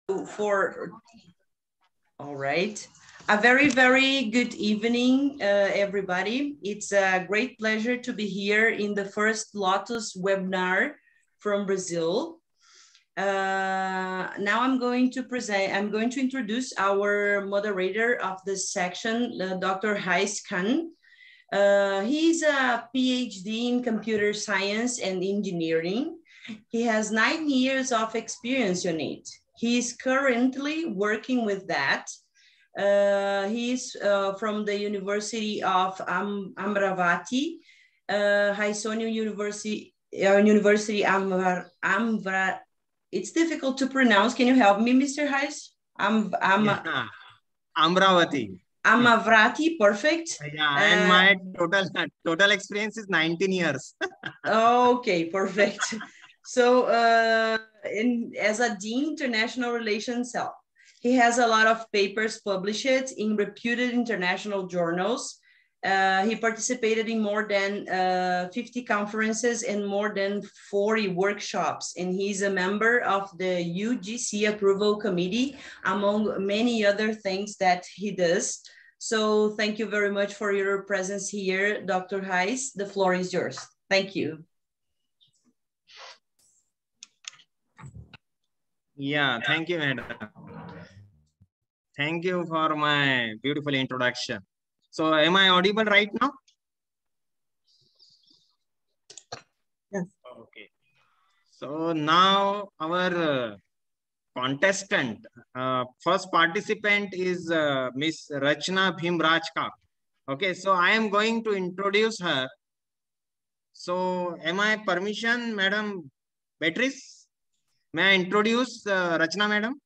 for all right. A very, very good evening, everybody. It's a great pleasure to be here in the first Lotus webinar from Brazil. Now I'm going to introduce our moderator of this section, Dr. Hais Khan. He's a PhD in computer science and engineering. He has 9 years of experience on it. He is currently working with that. He's from the University of Amravati, Haisonia University, it's difficult to pronounce. Can you help me, Mr. Hais? Yeah. Amravati. Amravati, perfect. Yeah, and my total experience is 19 years. Okay, perfect. So as a Dean International Relations Cell, he has a lot of papers published in reputed international journals. He participated in more than 50 conferences and more than 40 workshops, and he's a member of the UGC Approval Committee, among many other things that he does. So thank you very much for your presence here, Dr. Hais. The floor is yours. Thank you. Yeah, thank you, madam. Thank you for my beautiful introduction. So am I audible right now? Yes. Okay. So now our contestant, first participant is Miss Rachna Bhimrajka. Okay, so I am going to introduce her. So am I permission, Madam Beatrice? May I introduce Rachna, Madam?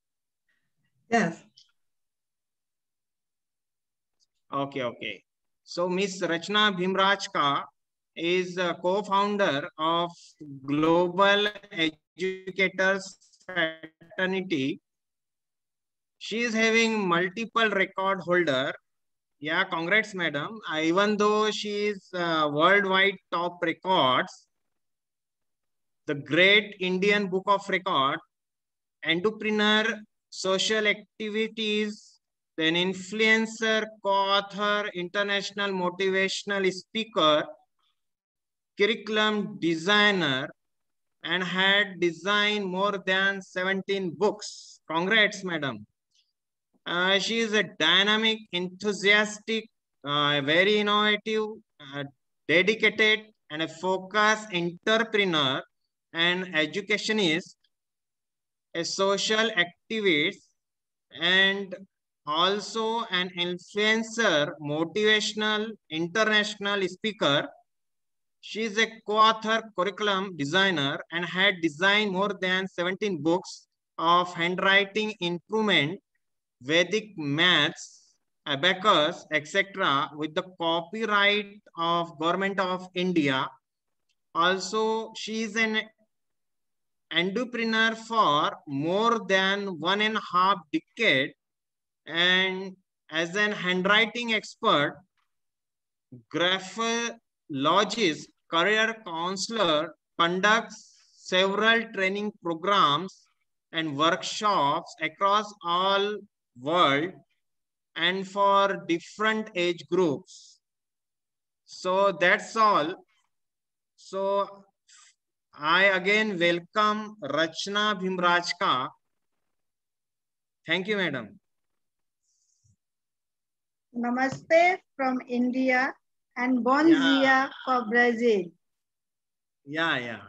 Yes. Okay. So Miss Rachna Bhimrajka is a co-founder of Global Educators Fraternity. She is having multiple record holder. Yeah, congrats, madam. Even though she is worldwide top records, the Great Indian Book of Record, entrepreneur, social activities, then influencer, co-author, international motivational speaker, curriculum designer, and had designed more than 17 books. Congrats, madam. She is a dynamic, enthusiastic, very innovative, dedicated, and a focused entrepreneur and educationist, a social activist, and also an influencer, motivational, international speaker. She is a co-author, curriculum designer, and had designed more than 17 books of handwriting improvement, Vedic maths, abacus, etc. with the copyright of Government of India. Also, she is an entrepreneur for more than 1.5 decades, and as an handwriting expert, graphologist, career counselor, conducts several training programs and workshops across all world and for different age groups. So that's all. So I again welcome Rachna Bhimrajka. Thank you, madam. Namaste from India and Bom dia for Brazil. Yeah.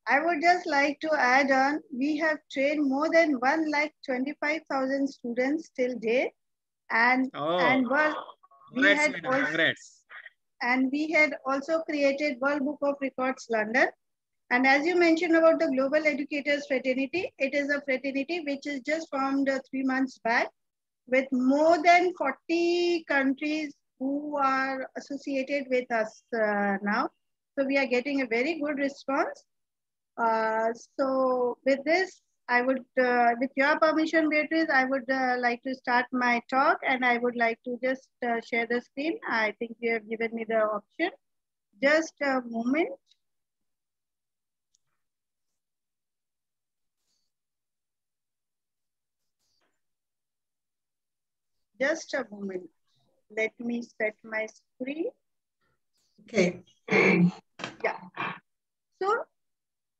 I would just like to add on, we have trained more than 1,25,000 students till date, and we had also created World Book of Records London. And as you mentioned about the Global Educators Fraternity, it is a fraternity which is just formed 3 months back with more than 40 countries who are associated with us now. So we are getting a very good response. So with this, I would, with your permission, Beatrice, I would like to start my talk, and I would like to just share the screen. I think you have given me the option. Just a moment. Just a moment. Let me set my screen. Okay. Yeah. So,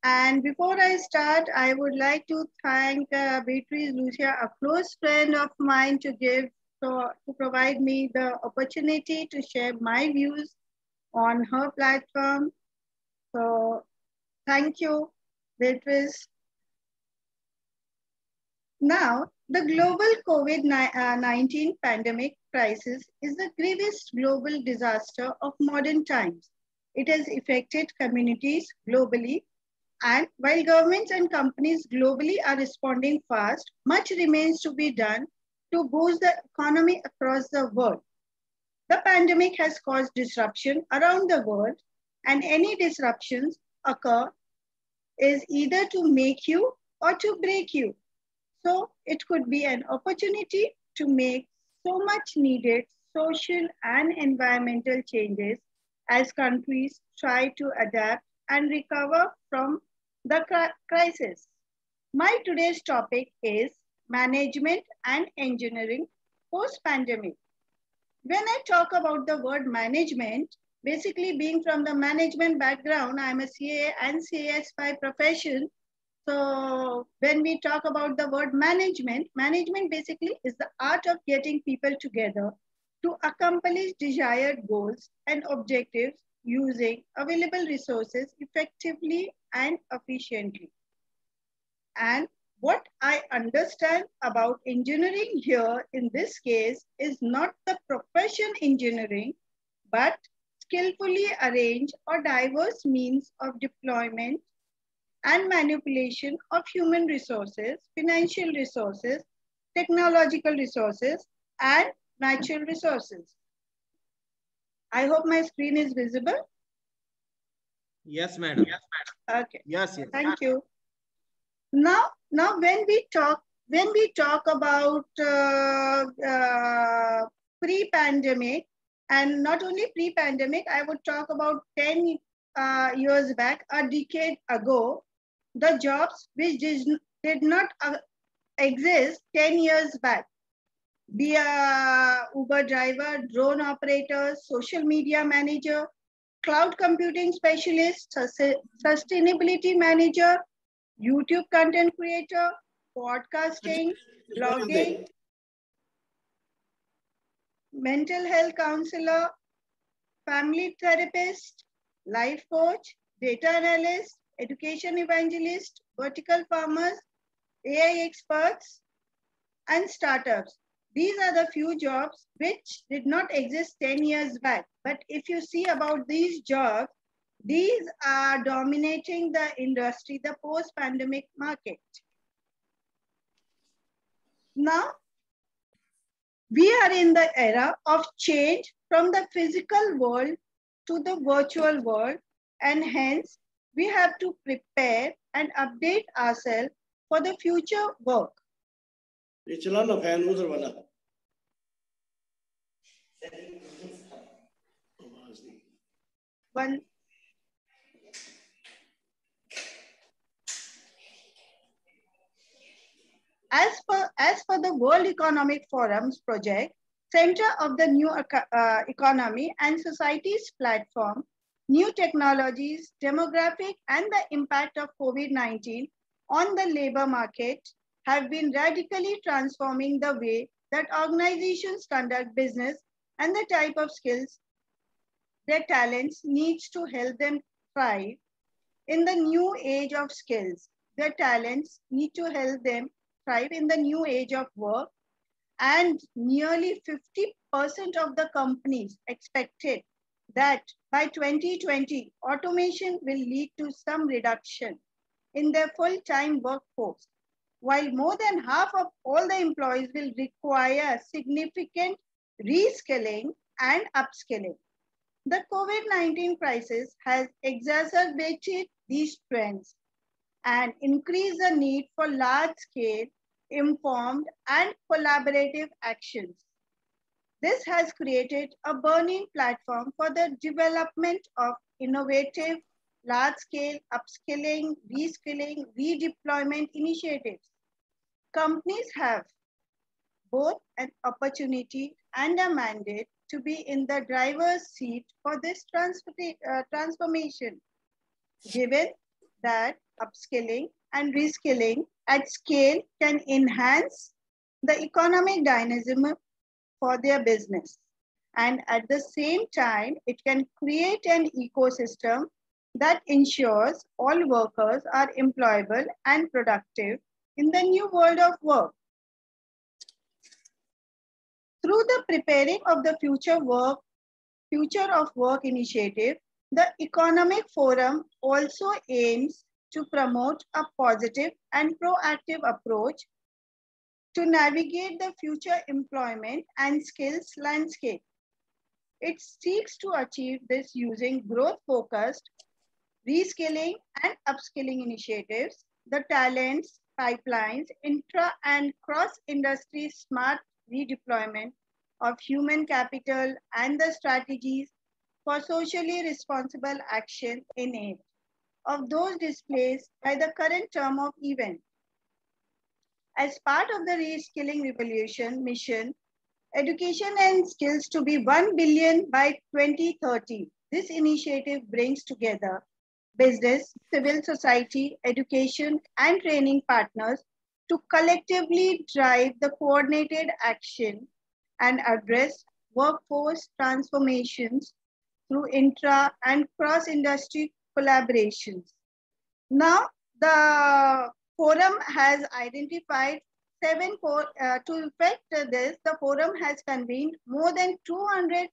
and before I start, I would like to thank Beatrice Lucia, a close friend of mine, to provide me the opportunity to share my views on her platform. So thank you, Beatrice. Now, the global COVID-19 pandemic crisis is the gravest global disaster of modern times. It has affected communities globally, and while governments and companies globally are responding fast, much remains to be done to boost the economy across the world. The pandemic has caused disruption around the world, and any disruptions occur is either to make you or to break you. So it could be an opportunity to make so much needed social and environmental changes as countries try to adapt and recover from the crisis. My today's topic is management and engineering post-pandemic. When I talk about the word management, basically being from the management background, I'm a CA and CAS by profession. So when we talk about the word management, management basically is the art of getting people together to accomplish desired goals and objectives using available resources effectively and efficiently. And what I understand about engineering here in this case is not the profession engineering, but skillfully arranged or diverse means of deployment and manipulation of human resources, financial resources, technological resources, and natural resources. I hope my screen is visible. Yes, madam. Okay. Yes, yes. Thank you. Now when we talk about pre-pandemic, and not only pre-pandemic, I would talk about 10 years back, a decade ago, the jobs which did not exist 10 years back, be a Uber driver, drone operator, social media manager, cloud computing specialist, sustainability manager, YouTube content creator, podcasting, blogging, mental health counselor, family therapist, life coach, data analyst, education evangelist, vertical farmers, AI experts, and startups. These are the few jobs which did not exist 10 years back. But if you see about these jobs, these are dominating the industry, the post-pandemic market. Now, we are in the era of change from the physical world to the virtual world, and hence we have to prepare and update ourselves for the future work. One. As per the World Economic Forum's project, Center of the New Economy and Society's platform, new technologies, demographic, and the impact of COVID-19 on the labor market have been radically transforming the way that organizations conduct business and the type of skills their talents needs to help them thrive in the new age of skills. Their talents need to help them thrive in the new age of work, and nearly 50% of the companies expected that by 2020, automation will lead to some reduction in their full-time workforce, while more than half of all the employees will require significant reskilling and upskilling. The COVID-19 crisis has exacerbated these trends and increased the need for large-scale, informed, and collaborative actions. This has created a burning platform for the development of innovative, large-scale upskilling, reskilling, redeployment initiatives. Companies have both an opportunity and a mandate to be in the driver's seat for this transformation, given that upskilling and reskilling at scale can enhance the economic dynamism for their business. And at the same time, it can create an ecosystem that ensures all workers are employable and productive in the new world of work. Through the Preparing of the Future of Work initiative, the Economic Forum also aims to promote a positive and proactive approach to navigate the future employment and skills landscape. It seeks to achieve this using growth-focused reskilling and upskilling initiatives, the talents, pipelines, intra and cross-industry smart redeployment of human capital, and the strategies for socially responsible action in aid of those displaced by the current term of event. As part of the Reskilling Revolution mission, education and skills to be 1 billion by 2030. This initiative brings together business, civil society, education, and training partners to collectively drive the coordinated action and address workforce transformations through intra and cross-industry collaborations. Now, the forum has identified to effect this, the forum has convened more than 200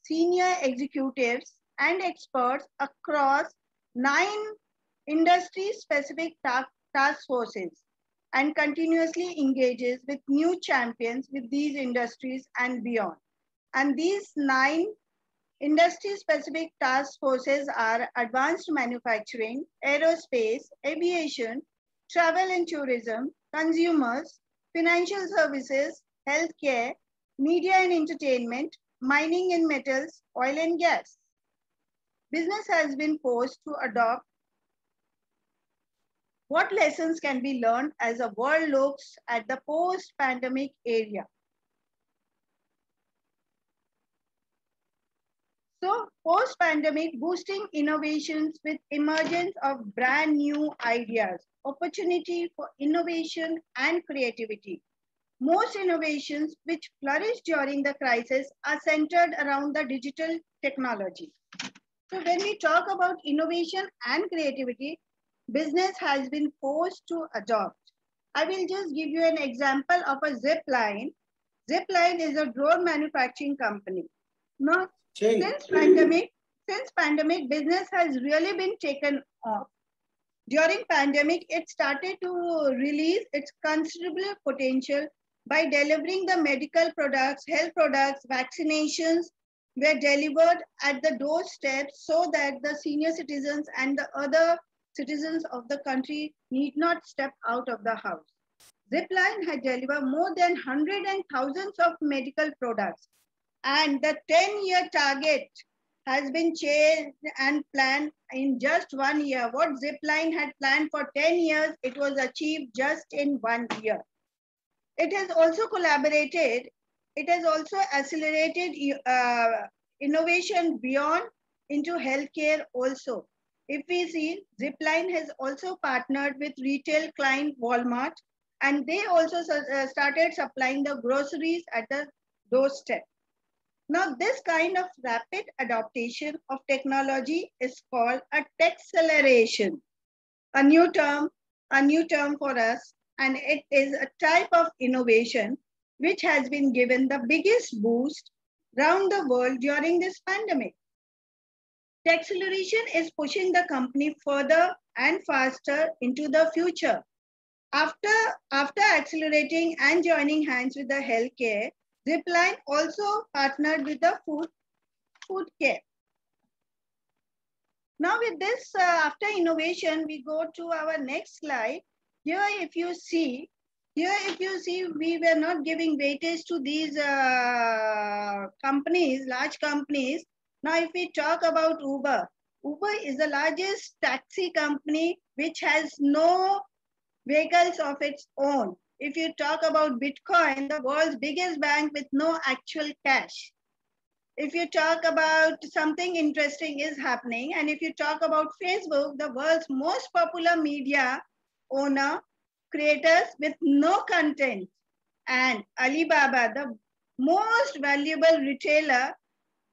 senior executives and experts across 9 industry-specific task forces and continuously engages with new champions with these industries and beyond. And these 9 industry-specific task forces are advanced manufacturing, aerospace, aviation, travel and tourism, consumers, financial services, healthcare, media and entertainment, mining and metals, oil and gas. Business has been forced to adopt what lessons can be learned as the world looks at the post-pandemic era. So, post-pandemic, boosting innovations with emergence of brand new ideas, opportunity for innovation and creativity. Most innovations which flourished during the crisis are centered around the digital technology. So when we talk about innovation and creativity, business has been forced to adopt. I will just give you an example of a Zipline. Zipline is a drone manufacturing company. Now, since pandemic, business has really been taken off. During pandemic, it started to release its considerable potential by delivering the medical products, health products, vaccinations were delivered at the doorstep so that the senior citizens and the other citizens of the country need not step out of the house. Zipline had delivered more than hundreds and thousands of medical products, and the 10-year target has been changed and planned in just 1 year. What Zipline had planned for 10 years, it was achieved just in 1 year. It has also collaborated, it has also accelerated innovation beyond into healthcare also. If we see, Zipline has also partnered with retail client Walmart, and they also started supplying the groceries at the doorstep. Now, this kind of rapid adaptation of technology is called a techceleration, a new term for us, and it is a type of innovation which has been given the biggest boost around the world during this pandemic. Techceleration is pushing the company further and faster into the future. After accelerating and joining hands with the healthcare, Zipline also partnered with the food care. Now with this, after innovation, we go to our next slide. Here, if you see, we were not giving weightage to these companies, large companies. Now, if we talk about Uber, Uber is the largest taxi company which has no vehicles of its own. If you talk about Bitcoin, the world's biggest bank with no actual cash. If you talk about something interesting is happening, and if you talk about Facebook, the world's most popular media owner, creators with no content, and Alibaba, the most valuable retailer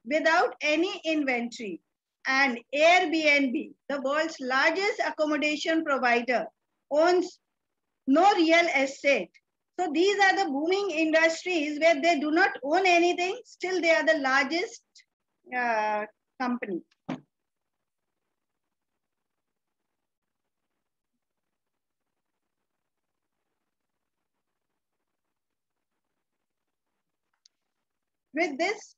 without any inventory, and Airbnb, the world's largest accommodation provider, owns no real estate. So these are the booming industries where they do not own anything, still they are the largest company. With this,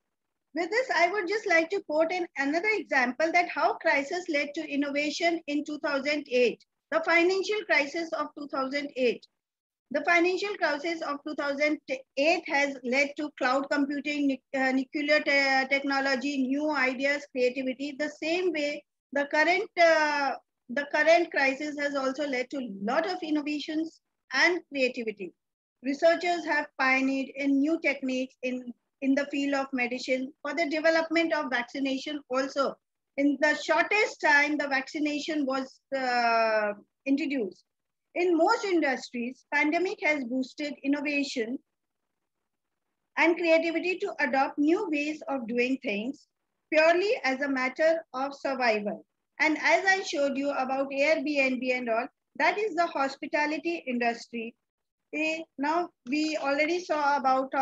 I would just like to quote another example that how crisis led to innovation in 2008, the financial crisis of 2008. The financial crisis of 2008 has led to cloud computing, nuclear technology, new ideas, creativity. The same way, the current crisis has also led to a lot of innovations and creativity. Researchers have pioneered in new techniques in the field of medicine for the development of vaccination also. In the shortest time, the vaccination was introduced. In most industries, pandemic has boosted innovation and creativity to adopt new ways of doing things purely as a matter of survival. And as I showed you about Airbnb and all, that is the hospitality industry. Now we already saw about,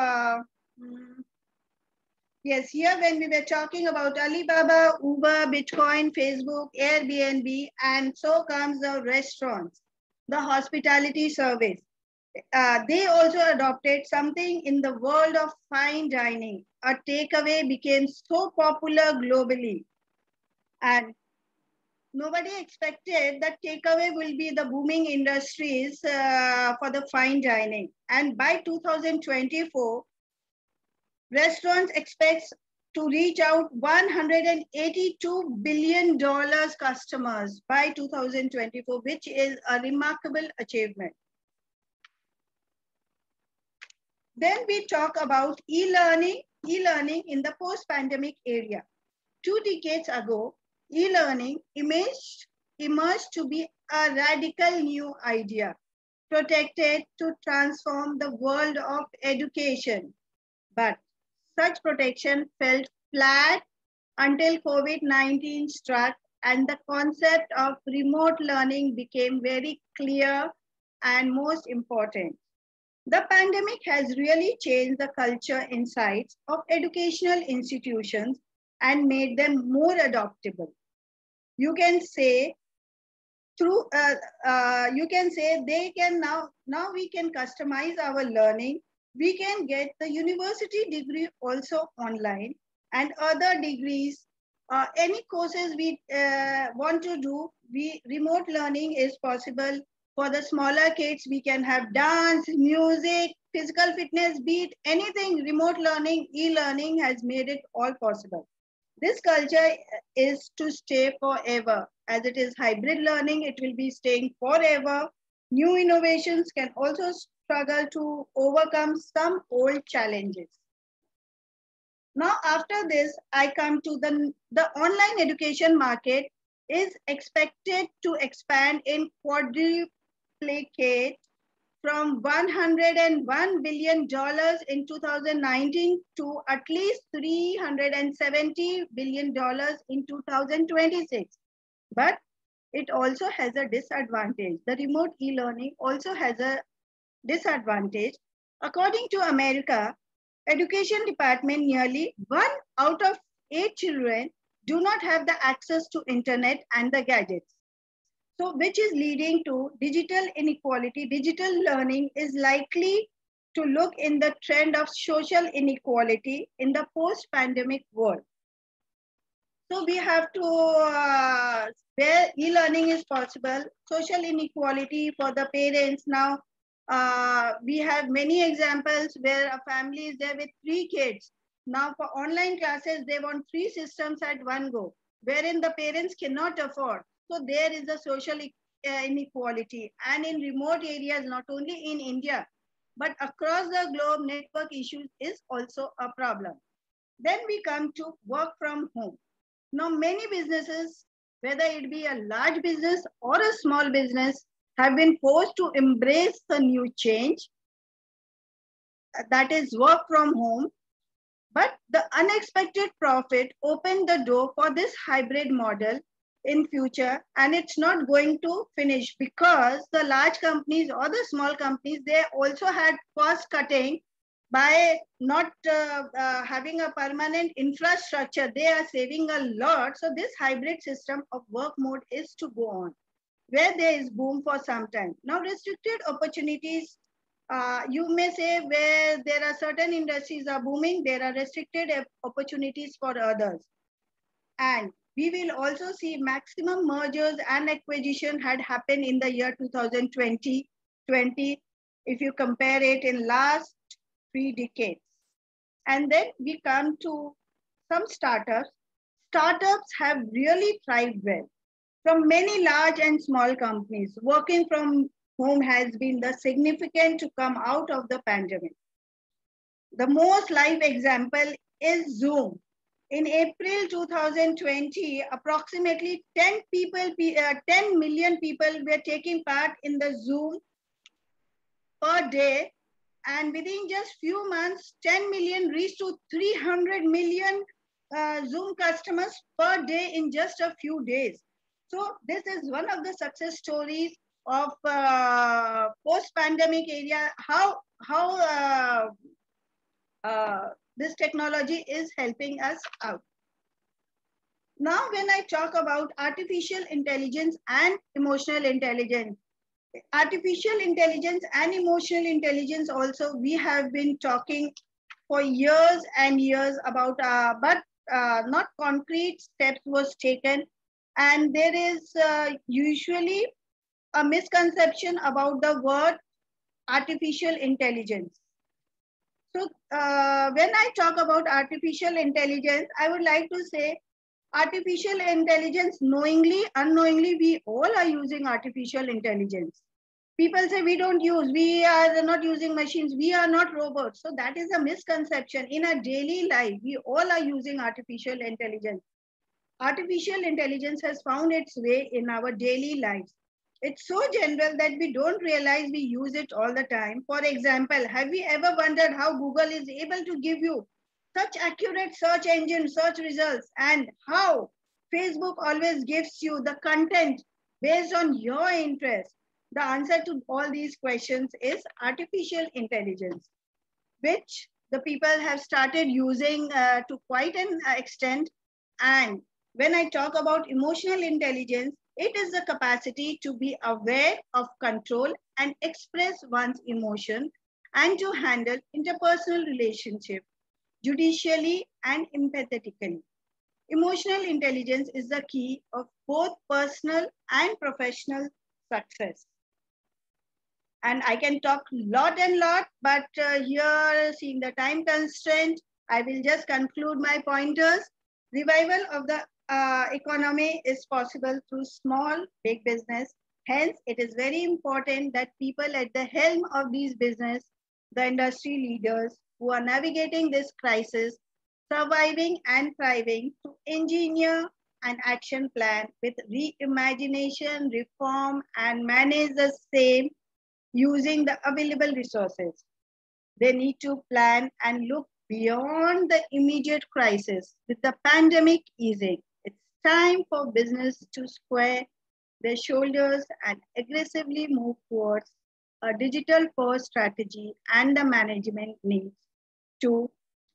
yes, here when we were talking about Alibaba, Uber, Bitcoin, Facebook, Airbnb, and so comes the restaurants, the hospitality service. They also adopted something in the world of fine dining. A takeaway became so popular globally. And nobody expected that takeaway will be the booming industries for the fine dining. And by 2024, restaurants expect to reach out $182 billion customers by 2024, which is a remarkable achievement. Then we talk about e-learning in the post-pandemic area. 2 decades ago, e-learning emerged to be a radical new idea, protected to transform the world of education. But such protection fell flat until COVID-19 struck and the concept of remote learning became very clear and most important. The pandemic has really changed the culture insights of educational institutions and made them more adaptable. You can say they can now we can customize our learning. We can get the university degree also online and other degrees, any courses we want to do, remote learning is possible. For the smaller kids, we can have dance, music, physical fitness, beat, anything. Remote learning, e-learning has made it all possible. This culture is to stay forever. As it is hybrid learning, it will be staying forever. New innovations can also struggle to overcome some old challenges. Now, after this, I come to the online education market is expected to expand in quadruplicate from $101 billion in 2019 to at least $370 billion in 2026. But it also has a disadvantage. The remote e-learning also has a disadvantage. According to America, Education Department, nearly 1 out of 8 children do not have the access to internet and the gadgets. So which is leading to digital inequality. Digital learning is likely to look in the trend of social inequality in the post-pandemic world. So we have to, where e-learning is possible, social inequality for the parents. Now, we have many examples where a family is there with 3 kids. Now for online classes, they want 3 systems at one go, wherein the parents cannot afford. So there is a social inequality. And in remote areas, not only in India, but across the globe, network issues is also a problem. Then we come to work from home. Now, many businesses, whether it be a large business or a small business, have been forced to embrace the new change, that is work from home. But the unexpected profit opened the door for this hybrid model in future, and it's not going to finish because the large companies or the small companies, they also had cost cutting by not having a permanent infrastructure. They are saving a lot. So this hybrid system of work mode is to go on, where there is boom for some time. Now, restricted opportunities, you may say where there are certain industries are booming, there are restricted opportunities for others. And we will also see maximum mergers and acquisition had happened in the year 2020, if you compare it in last 3 decades. And then we come to some startups. Startups have really thrived well. From many large and small companies, working from home has been the significant to come out of the pandemic. The most live example is Zoom. In April 2020, approximately 10 million people were taking part in the Zoom per day. And within just few months, 10 million reached to 300 million Zoom customers per day in just a few days. So this is one of the success stories of post-pandemic area, how this technology is helping us out. Now, when I talk about artificial intelligence and emotional intelligence, artificial intelligence and emotional intelligence also we have been talking for years and years about, but not concrete steps was taken. And there is usually a misconception about the word artificial intelligence. So when I talk about artificial intelligence, I would like to say artificial intelligence, knowingly, unknowingly, we all are using artificial intelligence. People say we don't use, we are not using machines, we are not robots. So that is a misconception. In our daily life, we all are using artificial intelligence. Artificial intelligence has found its way in our daily lives. It's so general that we don't realize we use it all the time. For example, have you ever wondered how Google is able to give you such accurate search engine search results, and how Facebook always gives you the content based on your interest? The answer to all these questions is artificial intelligence, which the people have started using to quite an extent. And when I talk about emotional intelligence, it is the capacity to be aware of control and express one's emotion and to handle interpersonal relationships judicially and empathetically. Emotional intelligence is the key of both personal and professional success. And I can talk lot and lot, but here, seeing the time constraint, I will just conclude my pointers. Revival of the economy is possible through small, big business. Hence, it is very important that people at the helm of these business, the industry leaders who are navigating this crisis, surviving and thriving, to engineer an action plan with reimagination, reform, and manage the same using the available resources. They need to plan and look beyond the immediate crisis. With the pandemic easing, it's time for business to square their shoulders and aggressively move towards a digital-first strategy, and the management needs to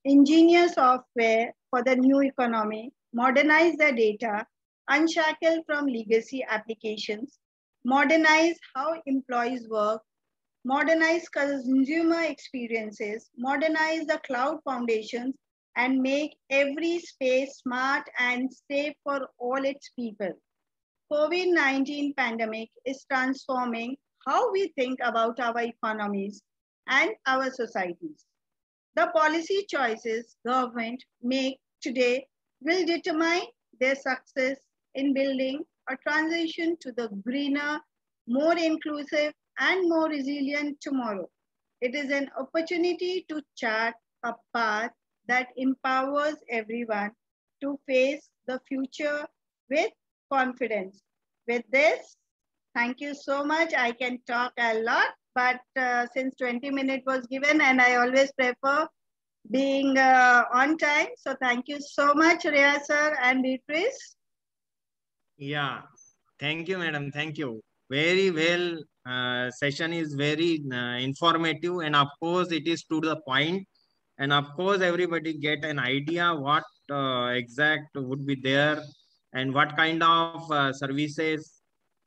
engineer software for the new economy, modernize the data, unshackle from legacy applications, modernize how employees work, modernize consumer experiences, modernize the cloud foundations, and make every space smart and safe for all its people. COVID-19 pandemic is transforming how we think about our economies and our societies. The policy choices government make today will determine their success in building a transition to the greener, more inclusive, and more resilient tomorrow. It is an opportunity to chart a path that empowers everyone to face the future with confidence. With this, thank you so much. I can talk a lot, but since 20 minutes was given, and I always prefer being on time. So thank you so much, Rhea sir and Beatrice. Yeah, thank you, madam. Thank you. Very well. Session is very informative, and of course, it is to the point. And of course, everybody get an idea what exact would be there and what kind of services.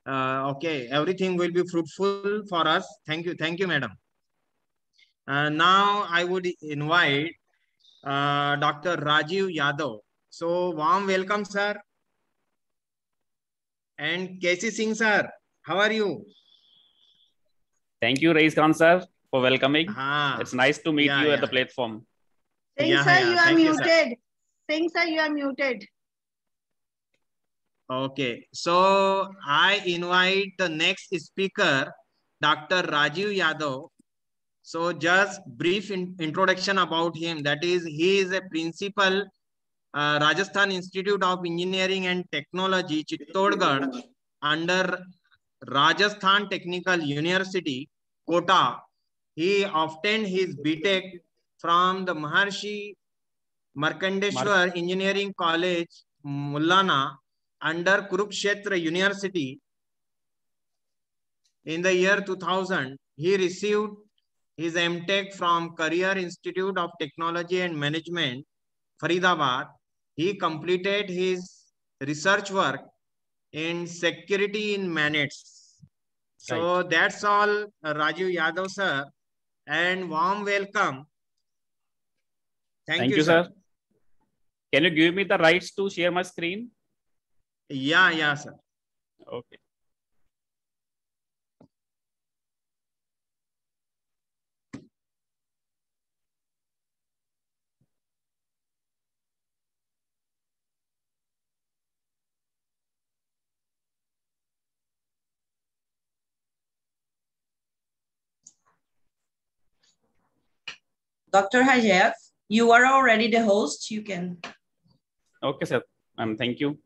Okay, everything will be fruitful for us. Thank you, madam. Now I would invite Dr. Rajiv Yadav. So warm welcome, sir. And Casey Singh, sir, how are you? Thank you, Rais Khan sir, for welcoming. Ah, It's nice to meet you at the platform. Singh sir, you are Thank you, muted. sir. Singh sir, you are muted. Okay, so I invite the next speaker, Dr. Rajiv Yadav. So just brief introduction about him. That is, he is a principal, Rajasthan Institute of Engineering and Technology, Chittorgarh, under Rajasthan Technical University, Kota. He obtained his BTech from the Maharshi Markandeshwar Engineering College, Mullana, under Kurukshetra University. In the year 2000, he received his MTech from Career Institute of Technology and Management, Faridabad. He completed his research work in security in minutes. So Right. that's all, Rajiv Yadav, sir, and warm welcome. Thank you, sir. Can you give me the rights to share my screen? Yeah, sir. Okay. Dr. Hajev, you are already the host. You can. Okay, sir. Thank you.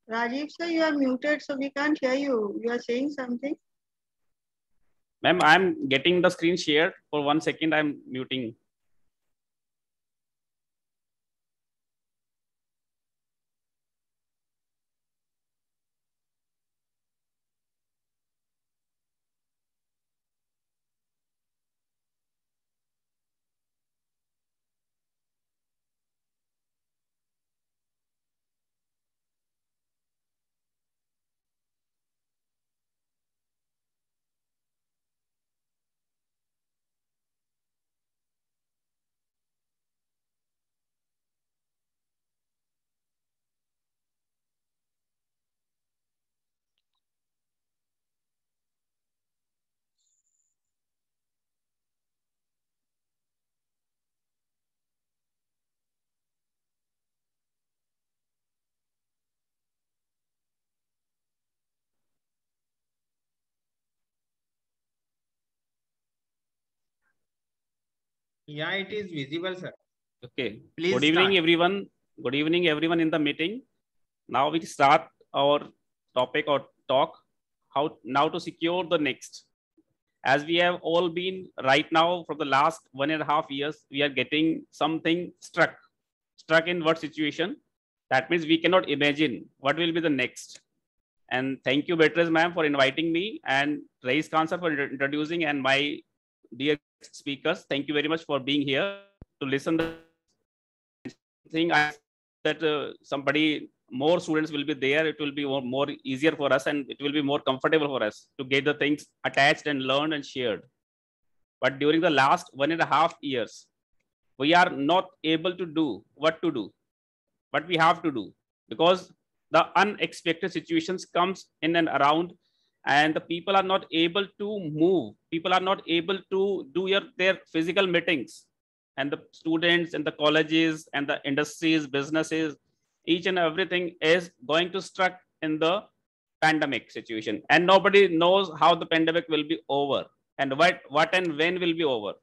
Rajiv sir, you are muted, so we can't hear you. You are saying something. Ma'am, I'm getting the screen shared. For 1 second, I'm muting. Yeah, it is visible, sir. Okay. Please Good evening, start. everyone. Good evening, everyone in the meeting. Now we start our topic or talk, how now to secure the next. As we have all been right now for the last 1.5 years, we are getting something stuck. Stuck in what situation? That means we cannot imagine what will be the next. And thank you, Beatrice ma'am, for inviting me, and Rais Khan sir for introducing, and my dear speakers. Thank you very much for being here to listen. The thing I that somebody more students will be there. It will be more easier for us, and it will be more comfortable for us to get the things attached and learned and shared. But during the last 1.5 years, we are not able to do what to do, what we have to do, because the unexpected situations comes in and around, and the people are not able to move. People are not able to do their physical meetings, and the students and the colleges and the industries, businesses, each and everything is going to struck in the pandemic situation, and nobody knows how the pandemic will be over and what and when will be over.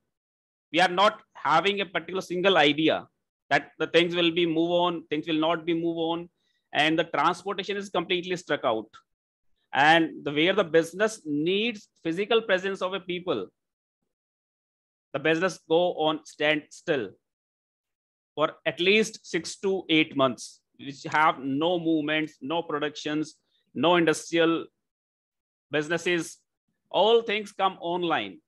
We are not having a particular single idea that the things will be move on, things will not be move on, and the transportation is completely struck out. And where the business needs physical presence of a people, the business go on stand still for at least 6 to 8 months, which have no movements, no productions, no industrial businesses. All things come online.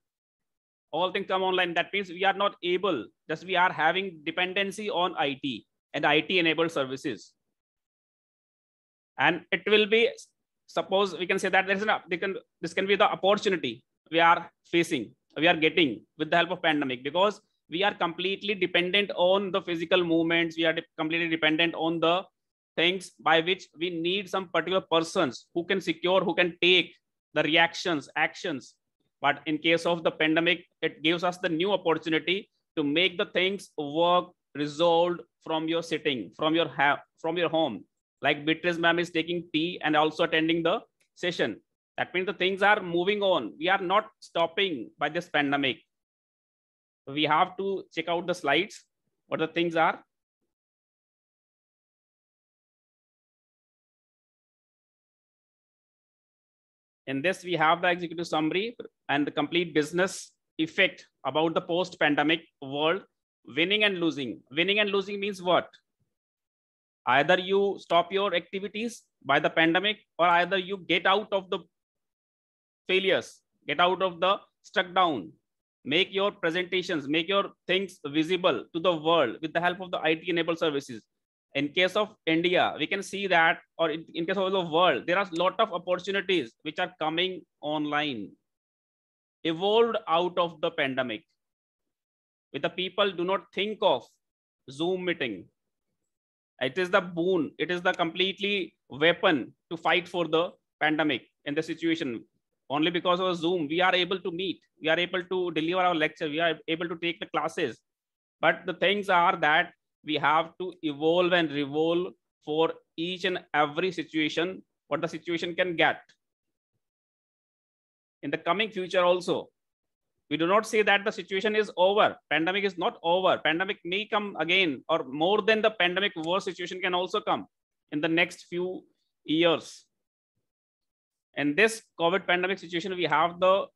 All things come online. That means we are not able, just we are having dependency on IT and IT enabled services. And it will be, suppose we can say that this can be the opportunity we are facing, we are getting with the help of pandemic, because we are completely dependent on the physical movements. We are completely dependent on the things by which we need some particular persons who can secure, who can take the reactions, actions. But in case of the pandemic, it gives us the new opportunity to make the things work, resolved from your sitting, from your home. Like Beatrice ma'am is taking tea and also attending the session. That means the things are moving on. We are not stopping by this pandemic. We have to check out the slides, what the things are. In this, we have the executive summary and the complete business effect about the post-pandemic world. Winning and losing. Winning and losing means what? Either you stop your activities by the pandemic, or either you get out of the failures, get out of the stuck down, make your presentations, make your things visible to the world with the help of the IT-enabled services. In case of India, we can see that, or in case of the world, there are a lot of opportunities which are coming online, evolved out of the pandemic. With the people do not think of Zoom meeting. It is the boon, it is the completely weapon to fight for the pandemic in the situation. Only because of Zoom, we are able to meet, we are able to deliver our lecture, we are able to take the classes. But the things are that we have to evolve and revolve for each and every situation, what the situation can get. In the coming future also, we do not say that the situation is over. Pandemic is not over. Pandemic may come again, or more than the pandemic, worse situation can also come in the next few years. In this COVID pandemic situation, we have the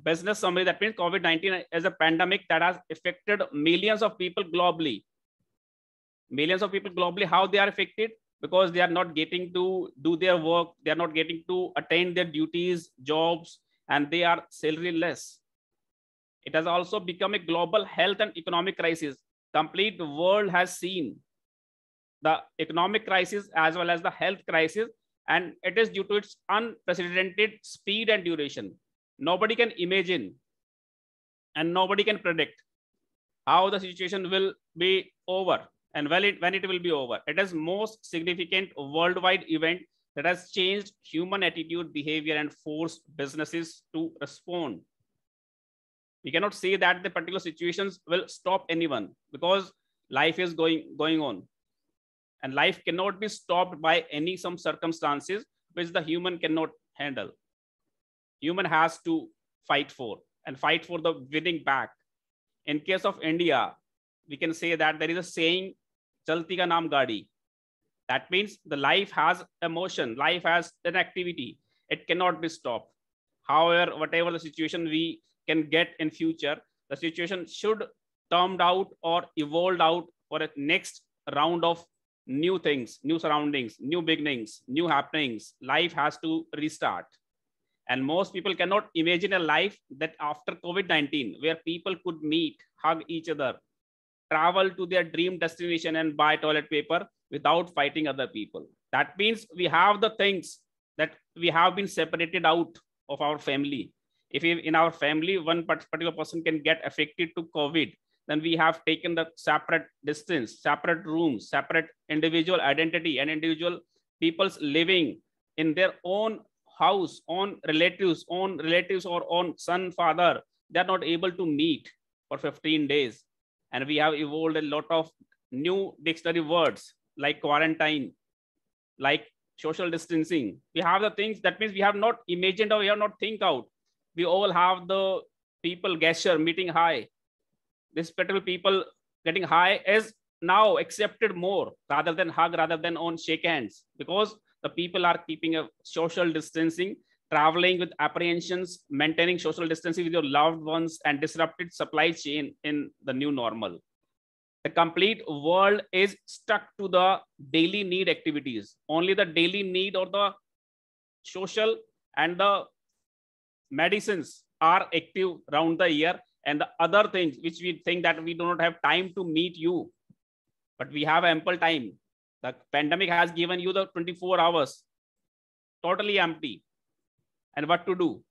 business summary. That means COVID-19 is a pandemic that has affected millions of people globally. Millions of people globally, how they are affected? Because they are not getting to do their work. They are not getting to attend their duties, jobs, and they are salary less. It has also become a global health and economic crisis. Complete world has seen the economic crisis as well as the health crisis, and it is due to its unprecedented speed and duration. Nobody can imagine and nobody can predict how the situation will be over and when it will be over. It is most significant worldwide event that has changed human attitude, behavior, and forced businesses to respond. We cannot say that the particular situations will stop anyone, because life is going on, and life cannot be stopped by some circumstances which the human cannot handle. Human has to fight for the winning back. In case of India, we can say that there is a saying, "Chalti ka naam gaadi." That means the life has emotion, life has an activity. It cannot be stopped. However, whatever the situation we can get in future, the situation should turned out or evolved out for a next round of new things, new surroundings, new beginnings, new happenings. Life has to restart. And most people cannot imagine a life that after COVID-19, where people could meet, hug each other, travel to their dream destination and buy toilet paper without fighting other people. That means we have the things that we have been separated out of our family. If in our family, one particular person can get affected to COVID, then we have taken the separate distance, separate rooms, separate individual identity and individual people's living in their own house, own relatives or own son, father. They're not able to meet for 15 days. And we have evolved a lot of new dictionary words like quarantine, like social distancing. We have the things that means we have not imagined or we have not think out. We all have the people gesture, meeting high. This particular people getting high is now accepted more rather than hug, rather than on shake hands, because the people are keeping a social distancing, traveling with apprehensions, maintaining social distancing with your loved ones, and disrupted supply chain in the new normal. The complete world is stuck to the daily need activities. Only the daily need or the social and the medicines are active round the year, and the other things which we think that we do not have time to meet you, but we have ample time. The pandemic has given you the 24 hours totally empty. And what to do?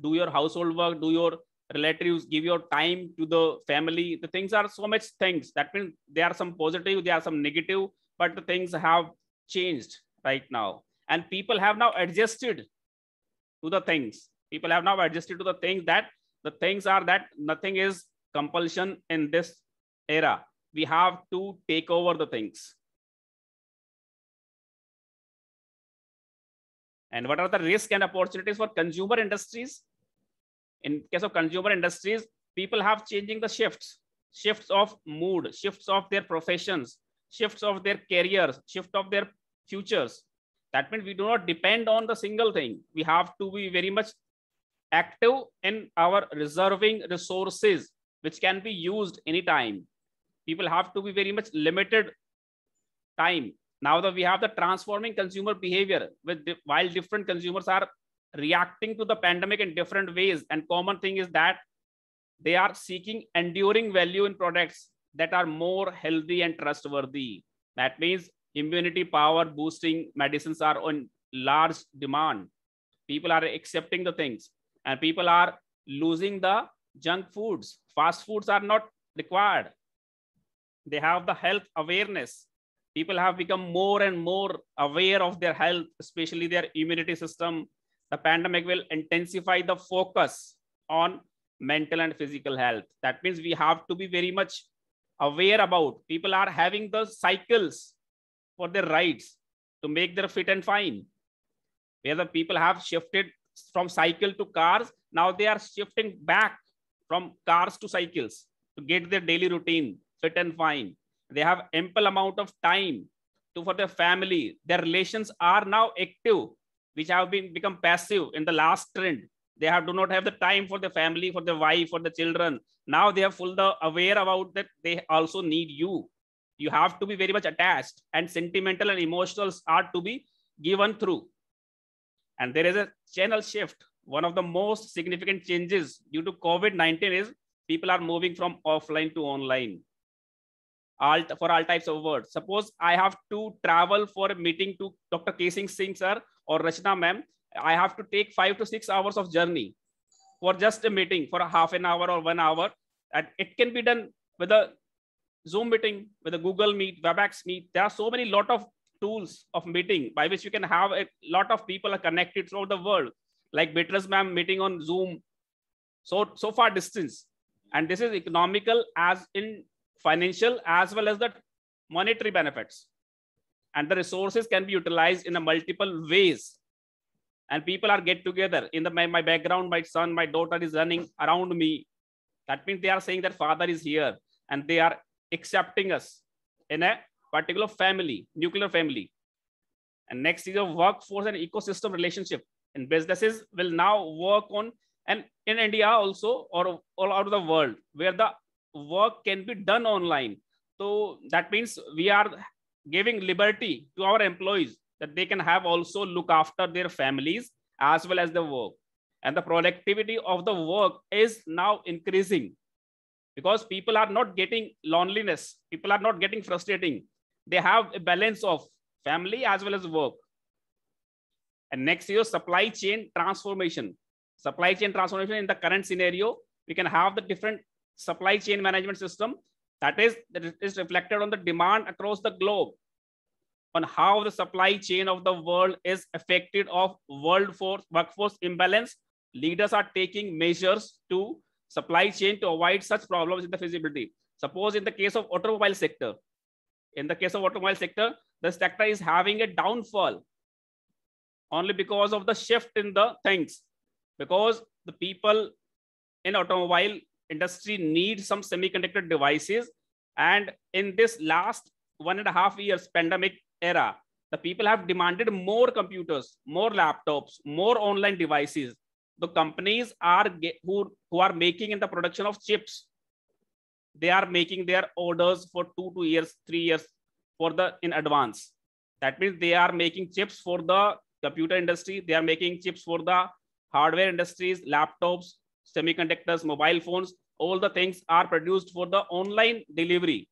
Do your household work, do your relatives, give your time to the family. The things are so much things. That means there are some positive, there are some negative, but the things have changed right now. And people have now adjusted to the things. People have now adjusted to the things that the things are that nothing is compulsion in this era. We have to take over the things. And what are the risks and opportunities for consumer industries? In case of consumer industries, people have changing the shifts of mood, shifts of their professions, shifts of their careers, shift of their futures. That means we do not depend on the single thing. We have to be very much active in our reserving resources, which can be used anytime. People have to be very much limited time. Now that we have the transforming consumer behavior, while different consumers are reacting to the pandemic in different ways, and common thing is that they are seeking enduring value in products that are more healthy and trustworthy. That means immunity power boosting medicines are on large demand. People are accepting the things, and people are losing the junk foods. Fast foods are not required. They have the health awareness. People have become more and more aware of their health, especially their immunity system. The pandemic will intensify the focus on mental and physical health. That means we have to be very much aware about. People are having the cycles for their rides to make their fit and fine. Where the people have shifted from cycle to cars, now they are shifting back from cars to cycles to get their daily routine fit and fine. They have ample amount of time for their family. Their relations are now active, which have become passive in the last trend. They do not have the time for the family, for the wife, for the children. Now they are fully aware about that they also need you. You have to be very much attached, and sentimental and emotionals are to be given through. And there is a channel shift. One of the most significant changes due to COVID-19 is people are moving from offline to online. For all types of words. Suppose I have to travel for a meeting to Dr. Kesing Singh sir or Rachna ma'am. I have to take 5 to 6 hours of journey for just a meeting for a half an hour or 1 hour. And it can be done with a Zoom meeting, with a Google Meet, WebEx Meet. There are so many lot of tools of meeting by which you can have a lot of people are connected throughout the world. Like Beatrice ma'am meeting on Zoom. So far distance. And this is economical as in financial as well as the monetary benefits, and the resources can be utilized in a multiple ways, and people are get together in my background. My son, my daughter is running around me, That means they are saying that father is here and they are accepting us in a particular family, nuclear family. And next is a workforce and ecosystem relationship. And businesses will now work on, and in India also, or all out of the world, where the work can be done online. So that means we are giving liberty to our employees that they can have also look after their families as well as the work. And the productivity of the work is now increasing because people are not getting loneliness. People are not getting frustrating. They have a balance of family as well as work. And next is supply chain transformation. Supply chain transformation in the current scenario, we can have the different supply chain management system that is reflected on the demand across the globe, on how the supply chain of the world is affected of workforce imbalance. Leaders are taking measures to supply chain to avoid such problems in the feasibility. Suppose in the case of automobile sector, the sector is having a downfall only because of the shift in the things, because the people in automobile industry need some semiconductor devices. And in this last 1.5 years pandemic era, the people have demanded more computers, more laptops, more online devices. The companies are who are making in the production of chips, they are making their orders for 2 years, 3 years for the in advance. That means they are making chips for the computer industry, they are making chips for the hardware industries, laptops, semiconductors, mobile phones. All the things are produced for the online delivery,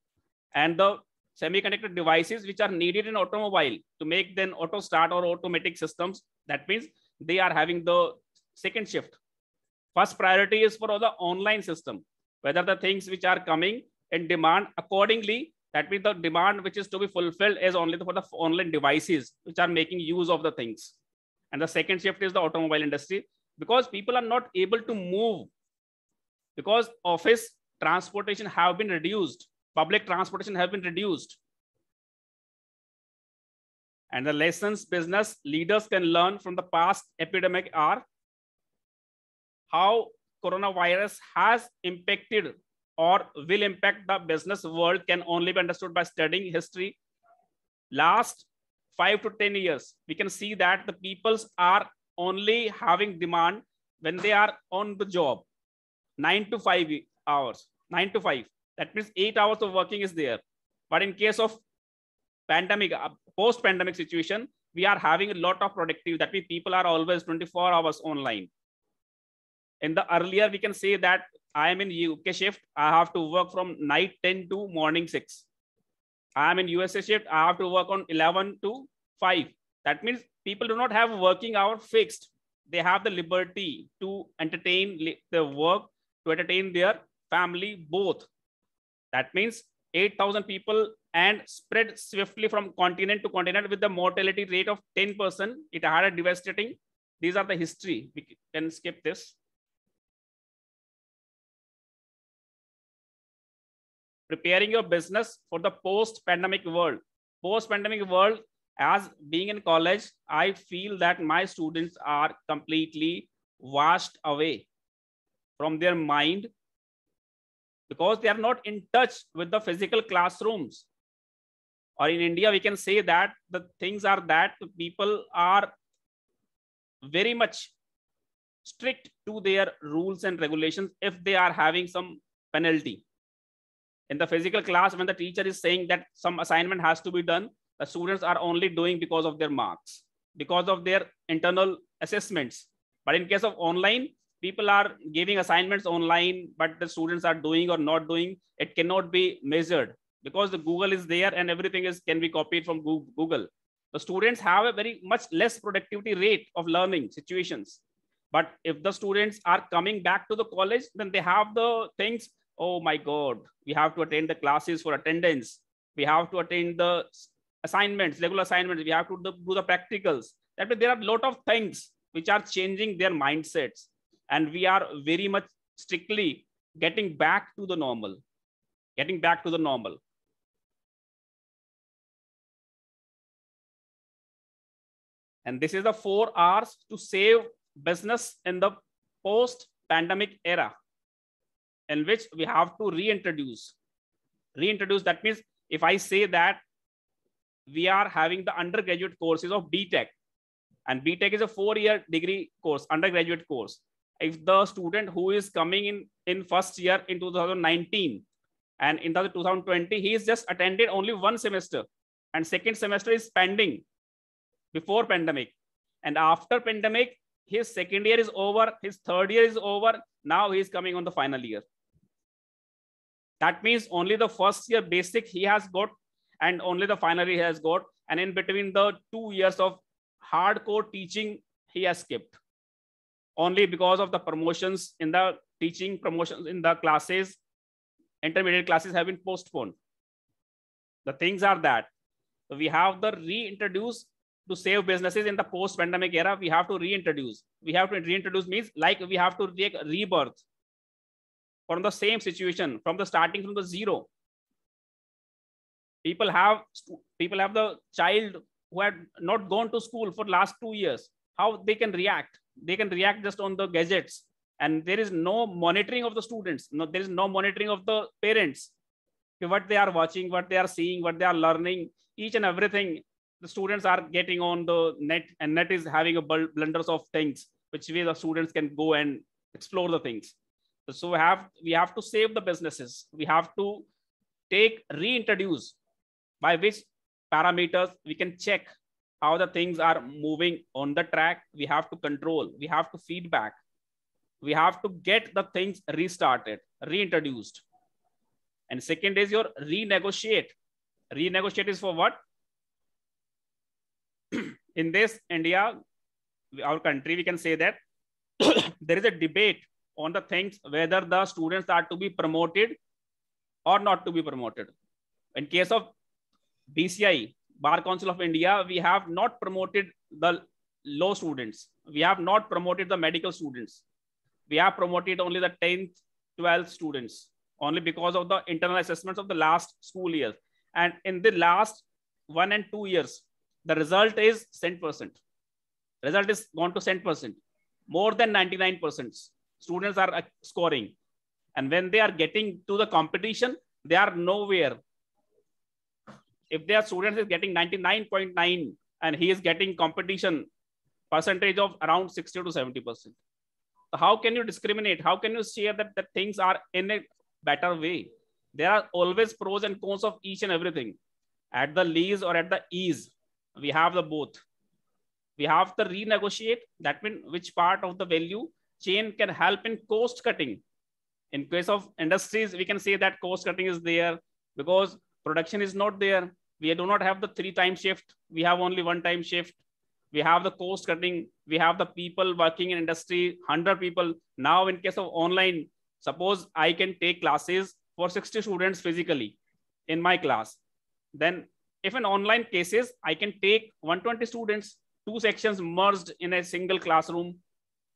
and the semiconductor devices which are needed in automobile to make then auto start or automatic systems. That means they are having the second shift. First priority is for the online system, whether the things which are coming in demand accordingly. That means the demand which is to be fulfilled is only for the online devices which are making use of the things. And the second shift is the automobile industry, because people are not able to move, because office transportation have been reduced, public transportation have been reduced. And the lessons business leaders can learn from the past epidemic are how coronavirus has impacted or will impact the business world can only be understood by studying history. Last 5 to 10 years, we can see that the peoples are only having demand when they are on the job, 9 to 5 hours, 9 to 5. That means 8 hours of working is there. But in case of pandemic, post-pandemic situation, we are having a lot of productivity. That means people are always 24 hours online. In the earlier, we can say that I am in UK shift, I have to work from night 10 to morning 6. I am in USA shift, I have to work on 11 to 5. That means people do not have working hour fixed. They have the liberty to entertain their work, to entertain their family, both. That means 8,000 people and spread swiftly from continent to continent with the mortality rate of 10%. It had a devastating. These are the history. We can skip this. Preparing your business for the post-pandemic world. Post-pandemic world, as being in college, I feel that my students are completely washed away from their mind because they are not in touch with the physical classrooms. Or in India, we can say that the things are that the people are very much strict to their rules and regulations if they are having some penalty. In the physical class, when the teacher is saying that some assignment has to be done, the students are only doing because of their marks, because of their internal assessments. But in case of online, people are giving assignments online, but the students are doing or not doing. It cannot be measured because the Google is there and everything can be copied from Google. The students have a very much less productivity rate of learning situations. But if the students are coming back to the college, then they have the things. Oh my God, we have to attend the classes for attendance. We have to attend the assignments, regular assignments. We have to do the practicals. That means there are a lot of things which are changing their mindsets. And we are very much strictly getting back to the normal, getting back to the normal. And this is the 4 R's to save business in the post-pandemic era. in which we have to reintroduce. That means if I say that we are having the undergraduate courses of BTech, and BTech is a 4-year degree course, undergraduate course. If the student who is coming in first year in 2019 and in 2020, he is just attended only 1 semester and second semester is pending before pandemic. And after pandemic, his second year is over, his third year is over. Now he is coming on the final year. That means only the first year basic he has got and only the final year he has got. And in between the 2 years of hardcore teaching, he has skipped. Only because of the promotions in the teaching, promotions in the classes, intermediate classes have been postponed. The things are that we have the reintroduce to save businesses in the post-pandemic era. We have to reintroduce. We have to reintroduce means like we have to take rebirth from the same situation, from the starting from the zero. People have the child who had not gone to school for last 2 years. How they can react? They can react just on the gadgets, and there is no monitoring of the students. No, there is no monitoring of the parents. What they are watching, what they are seeing, what they are learning, each and everything. The students are getting on the net, and net is having a blunders of things, which way the students can go and explore the things. So we have to save the businesses. We have to reintroduce, by which parameters we can check how the things are moving on the track. We have to control, we have to feedback, we have to get the things restarted, reintroduced. And second is your renegotiate. Renegotiate is for what? In this India, our country, we can say that there is a debate on the things whether the students are to be promoted or not to be promoted. In case of BCI, Bar Council of India, we have not promoted the law students. We have not promoted the medical students. We have promoted only the 10th, 12th students, only because of the internal assessments of the last school year. And in the last 1 and 2 years, the result is 100%. Result is gone to 100%. More than 99% students are scoring. And when they are getting to the competition, they are nowhere. If their students is getting 99.9 and he is getting competition percentage of around 60 to 70%. So how can you discriminate? How can you say that the things are in a better way? There are always pros and cons of each and everything. At the least or at the ease, we have the both. We have to renegotiate. That means which part of the value chain can help in cost cutting. In case of industries, we can say that cost cutting is there because production is not there. We do not have the 3-time shift. We have only 1-time shift. We have the cost cutting. We have the people working in industry, 100 people. Now in case of online, suppose I can take classes for 60 students physically in my class. Then if in online cases, I can take 120 students, 2 sections merged in a single classroom,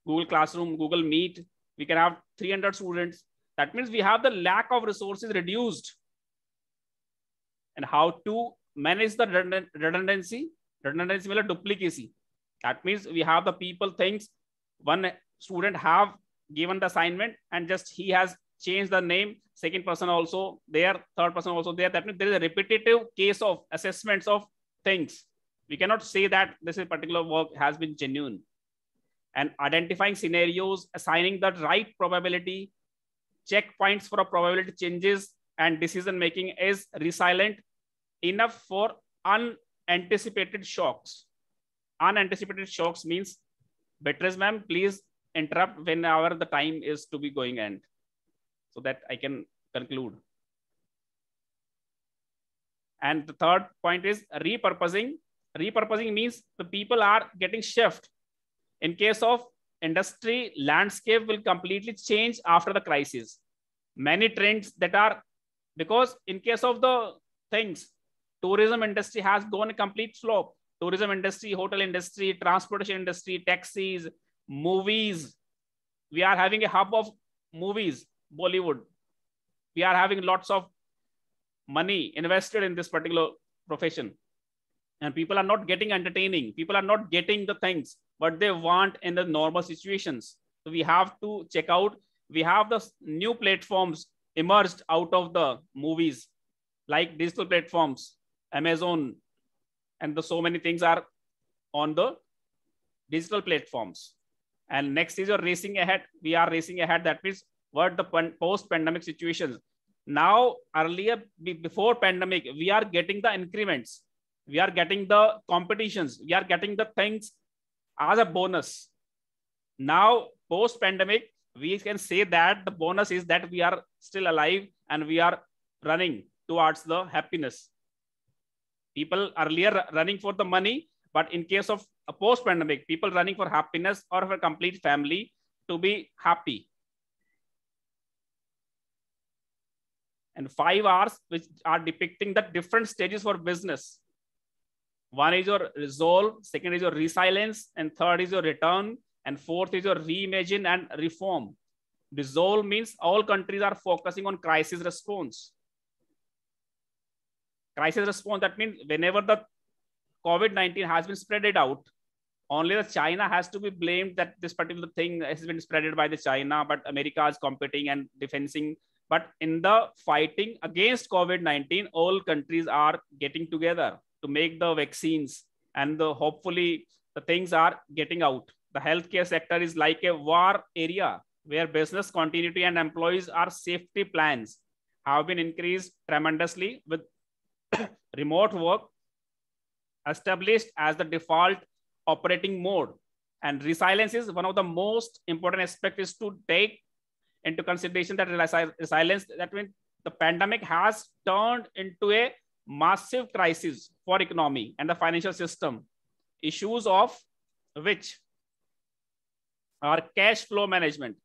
Google Classroom, Google Meet. We can have 300 students. That means we have the lack of resources reduced. And how to manage the redundancy? Redundancy means duplicacy. That means we have the people things. One student have given the assignment and just he has changed the name. Second person also there, third person also there. That means there is a repetitive case of assessments of things. We cannot say that this particular work has been genuine. And identifying scenarios, assigning the right probability, checkpoints for a probability changes, and decision making is resilient enough for unanticipated shocks. Unanticipated shocks means, Beatrice ma'am, please interrupt whenever the time is to be going end, so that I can conclude. And the third point is repurposing. Repurposing means the people are getting shift. In case of industry, landscape will completely change after the crisis. Many trends that are, because in case of the things, tourism industry has gone a complete flop. Tourism industry, hotel industry, transportation industry, taxis, movies. We are having a hub of movies, Bollywood. We are having lots of money invested in this particular profession. And people are not getting entertaining. People are not getting the things what they want in the normal situations. So we have to check out we have the new platforms emerged out of the movies, like digital platforms, Amazon, and so many things are on the digital platforms. And next is your racing ahead. We are racing ahead. That means what the post-pandemic situations. Now, earlier, before pandemic, we are getting the increments. We are getting the competitions. We are getting the things as a bonus. Now, post-pandemic, we can say that the bonus is that we are still alive and we are running towards the happiness. People earlier running for the money, but in case of a post-pandemic, people running for happiness or for a complete family to be happy. And 5 R's, which are depicting the different stages for business. One is your resolve, second is your resilience, and third is your return, and fourth is your reimagine and reform. Resolve means all countries are focusing on crisis response. Crisis response, that means whenever the COVID-19 has been spread out, only the China has to be blamed that this particular thing has been spread by the China, but America is competing and defending. But in the fighting against COVID-19, all countries are getting together to make the vaccines, and hopefully the things are getting out. The healthcare sector is like a war area where business continuity and employees are safety plans have been increased tremendously with remote work established as the default operating mode. And resilience is one of the most important aspects is to take into consideration that resilience, that means the pandemic has turned into a massive crisis for economy and the financial system, issues of which are cash flow management.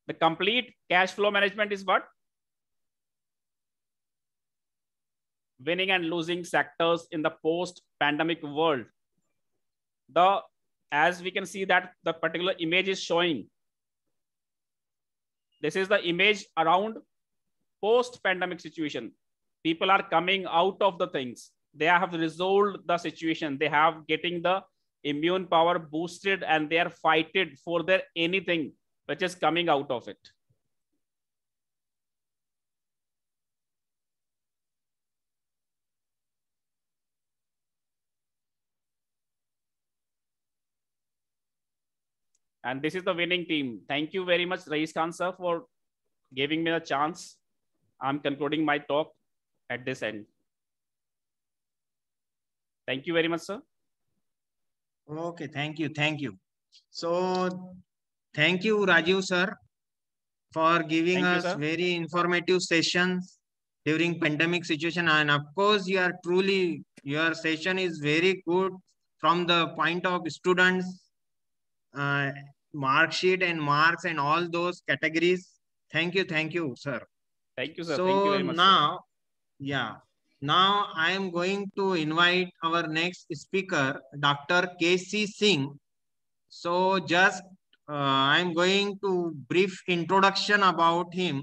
The complete cash flow management is what? Winning and losing sectors in the post-pandemic world. As we can see that the particular image is showing, this is the image around post-pandemic situation. People are coming out of the things. They have resolved the situation. They have getting the immune power boosted and they are fighting for their anything which is coming out of it. And this is the winning team. Thank you very much, Rais Khan sir, for giving me the chance. I'm concluding my talk at this end. Thank you very much, sir. Okay, thank you. Thank you. So, thank you, Rajiv sir, for giving us very informative sessions during pandemic situation. And of course, your session is very good from the point of students, mark sheet and marks and all those categories. Thank you, sir. Thank you, sir. So thank you very much, now, sir. Now I am going to invite our next speaker, Dr. K.C. Singh. So just I am going to brief introduction about him.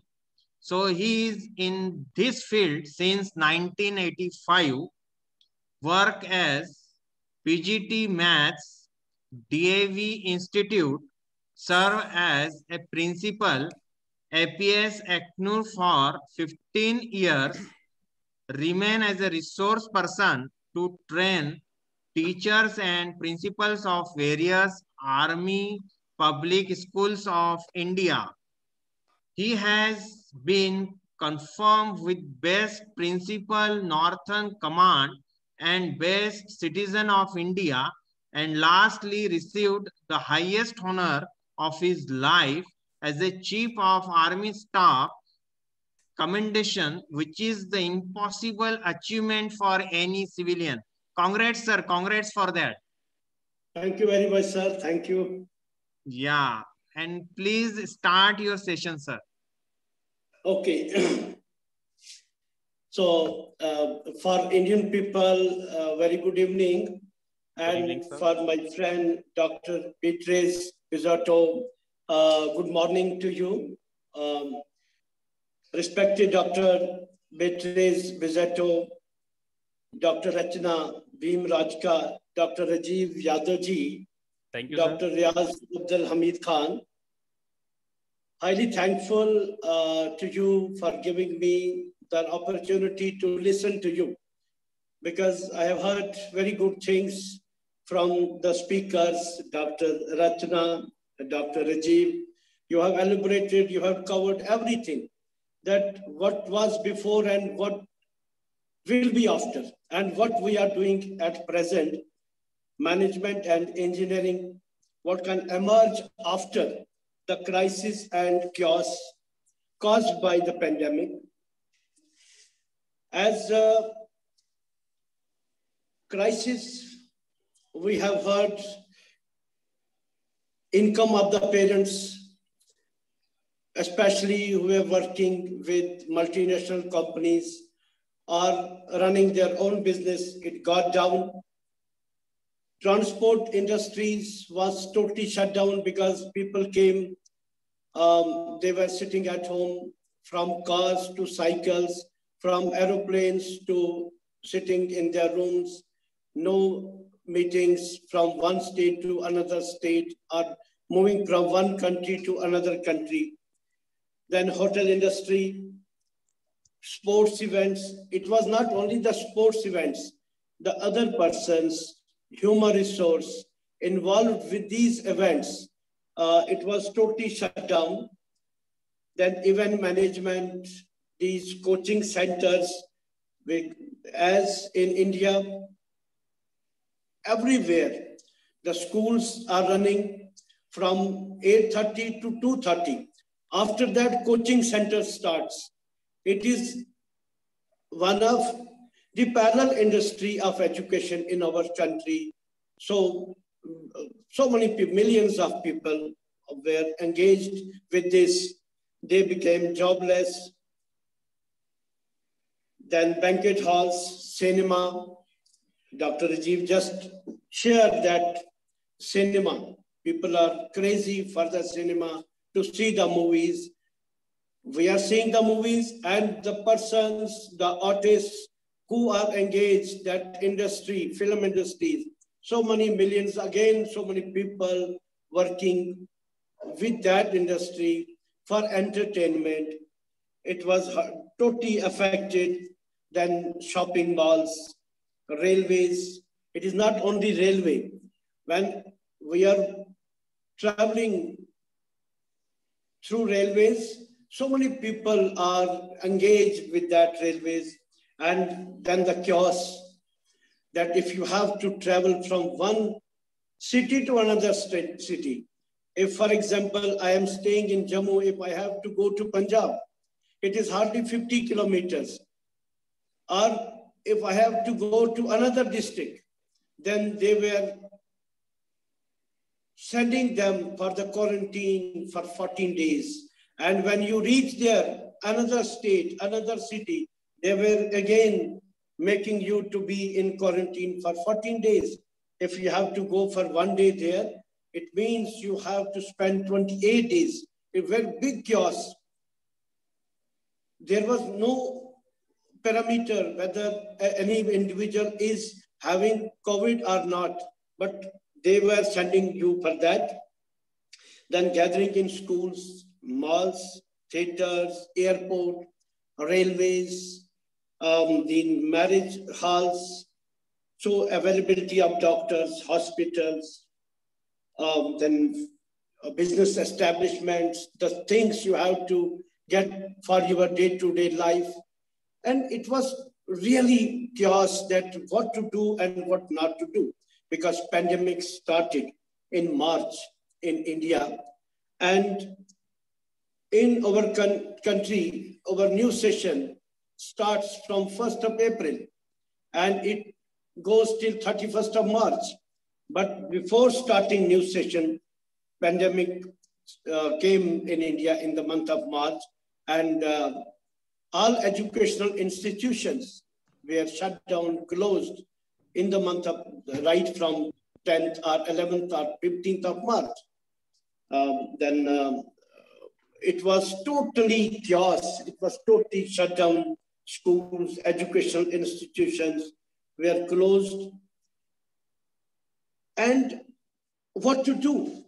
So he is in this field since 1985, work as PGT Maths, DAV Institute, serve as a principal, APS ACNUR for 15 years, remain as a resource person to train teachers and principals of various army public schools of India. He has been confirmed with Best Principal Northern Command and Best Citizen of India, and lastly received the highest honor of his life as a Chief of Army Staff Commendation, which is the impossible achievement for any civilian. Congrats, sir. Congrats for that. Thank you very much, sir. Thank you. Yeah. And please start your session, sir. Okay. So, for Indian people, very good evening. And for my friend, Dr. Beatrice Bizotto, good morning to you. Respected Dr. Beatrice Bizotto, Dr. Rachna Bhimrajka, Dr. Rajiv Yadav ji, thank you, Dr. Riaz Abdul Hamid Khan, highly thankful to you for giving me the opportunity to listen to you, because I have heard very good things from the speakers, Dr. Rachna, Dr. Rajiv. You have elaborated, you have covered everything, that what was before and what will be after, and what we are doing at present, management and engineering, what can emerge after the crisis and chaos caused by the pandemic. As a crisis, we have heard income of the parents, especially who are working with multinational companies or running their own business, it got down. Transport industries was totally shut down because people came, they were sitting at home, from cars to cycles, from aeroplanes to sitting in their rooms, no meetings from one state to another state or moving from one country to another country. Then hotel industry, sports events. It was not only the sports events, the other persons, human resource involved with these events, it was totally shut down. Then event management, these coaching centers, as in India, everywhere, the schools are running from 8:30 to 2:30. After that, coaching center starts. It is one of the parallel industry of education in our country. So many people, millions of people were engaged with this. They became jobless. Then banquet halls, cinema. Dr. Rajiv just shared that cinema. People are crazy for the cinema to see the movies. We are seeing the movies, and the persons, the artists who are engaged, that industry, film industries, so many millions, again, so many people working with that industry for entertainment. It was totally affected. Then shopping malls, railways. It is not only railway. When we are traveling through railways, so many people are engaged with that railways. And then the chaos, that if you have to travel from one city to another city, if, for example, I am staying in Jammu, if I have to go to Punjab, it is hardly 50 kilometers. Or if I have to go to another district, then they were sending them for the quarantine for 14 days. And when you reach there, another state, another city, they were again making you to be in quarantine for 14 days. If you have to go for 1 day there, it means you have to spend 28 days. A very big chaos. There was no parameter whether any individual is having COVID or not, but they were sending you for that. Then gathering in schools, malls, theaters, airport, railways, the marriage halls, so availability of doctors, hospitals, then business establishments, the things you have to get for your day-to-day life. And it was really chaos, that what to do and what not to do, because pandemic started in March in India. And in our country, our new session starts from 1st of April and it goes till 31st of March. But before starting new session, pandemic came in India in the month of March, and all educational institutions were shut down, closed in the month of, right from 10th or 11th or 15th of March. It was totally chaos. It was totally shut down. Schools, educational institutions were closed. And what to do?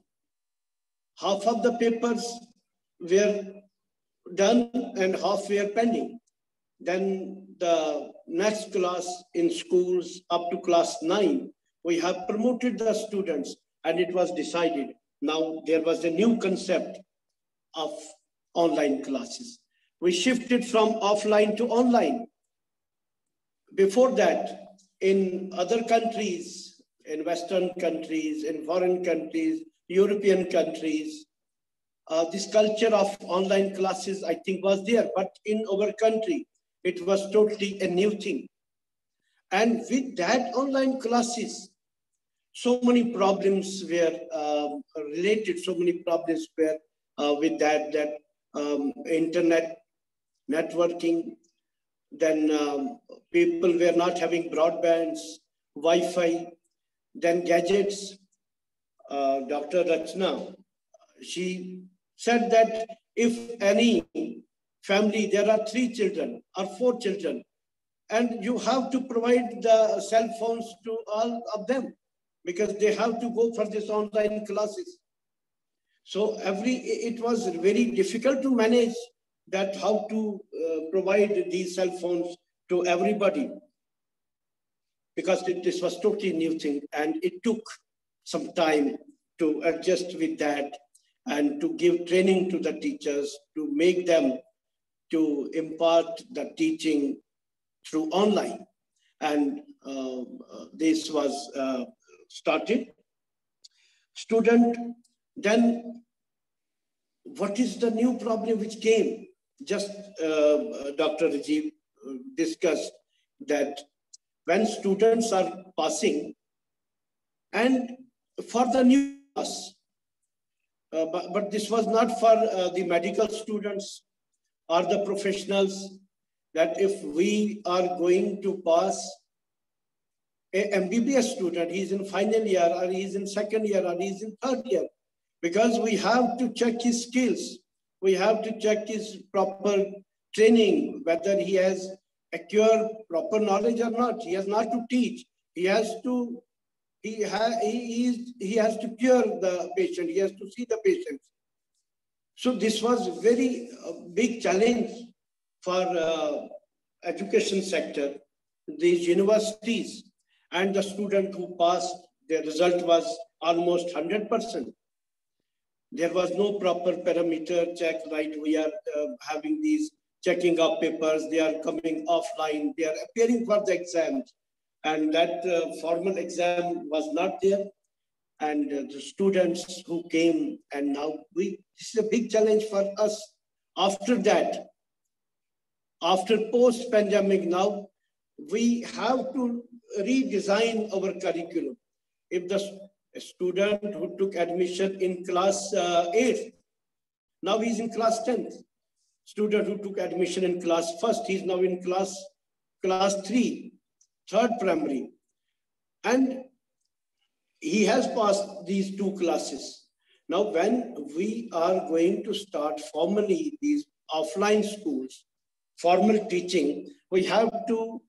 Half of the papers were done and half were pending. Then the next class in schools up to class 9, we have promoted the students, and it was decided. Now there was a new concept of online classes. We shifted from offline to online. Before that, in other countries, in Western countries, in foreign countries, European countries, this culture of online classes, I think, was there. But in our country, it was totally a new thing. And with that online classes, so many problems were related, so many problems were with that internet networking. Then people were not having broadbands, Wi-Fi, then gadgets. Dr. Rachna, she said that if any family, there are 3 children or 4 children, and you have to provide the cell phones to all of them because they have to go for this online classes. So it was very difficult to manage that, how to provide these cell phones to everybody, because this was totally new thing, and it took some time to adjust with that and to give training to the teachers, to make them to impart the teaching through online. And this was started. Student, then what is the new problem which came? Just Dr. Rajiv discussed that when students are passing, and for the new class, but this was not for the medical students or the professionals, that if we are going to pass a MBBS student, he's in final year or he's in second year or he's in third year, because we have to check his skills. We have to check his proper training, whether he has acquired proper knowledge or not. He has not to teach. He has to cure the patient. He has to see the patient. So this was a very big challenge for education sector, these universities, and the student who passed, their result was almost 100%. There was no proper parameter check, right? We are having these checking of papers, they are coming offline, they are appearing for the exams, and that formal exam was not there. And the students who came, and now this is a big challenge for us. After that, after post-pandemic now, we have to redesign our curriculum. If the student who took admission in class 8th, now he's in class 10th. Student who took admission in class 1st, he's now in class 3, third primary. And he has passed these 2 classes. Now, when we are going to start formally these offline schools, formal teaching, we have to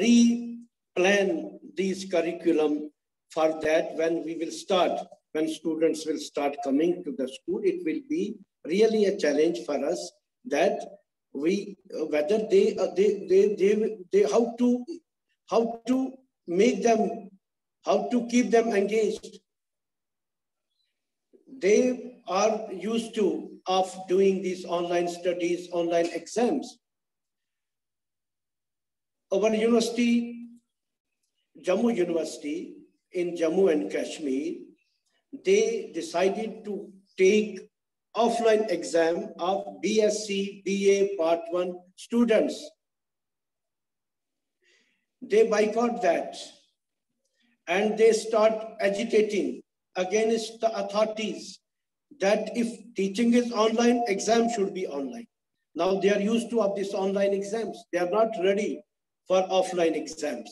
re-plan these curriculum. For that, when we will start, when students will start coming to the school, it will be really a challenge for us that we, whether they how to make them, how to keep them engaged. They are used to of doing these online studies, online exams. Our university, Jammu University in Jammu and Kashmir, they decided to take offline exam of BSc, BA Part 1 students. They boycott that, and they start agitating against the authorities that if teaching is online, exam should be online. Now they are used to of these online exams. They are not ready for offline exams.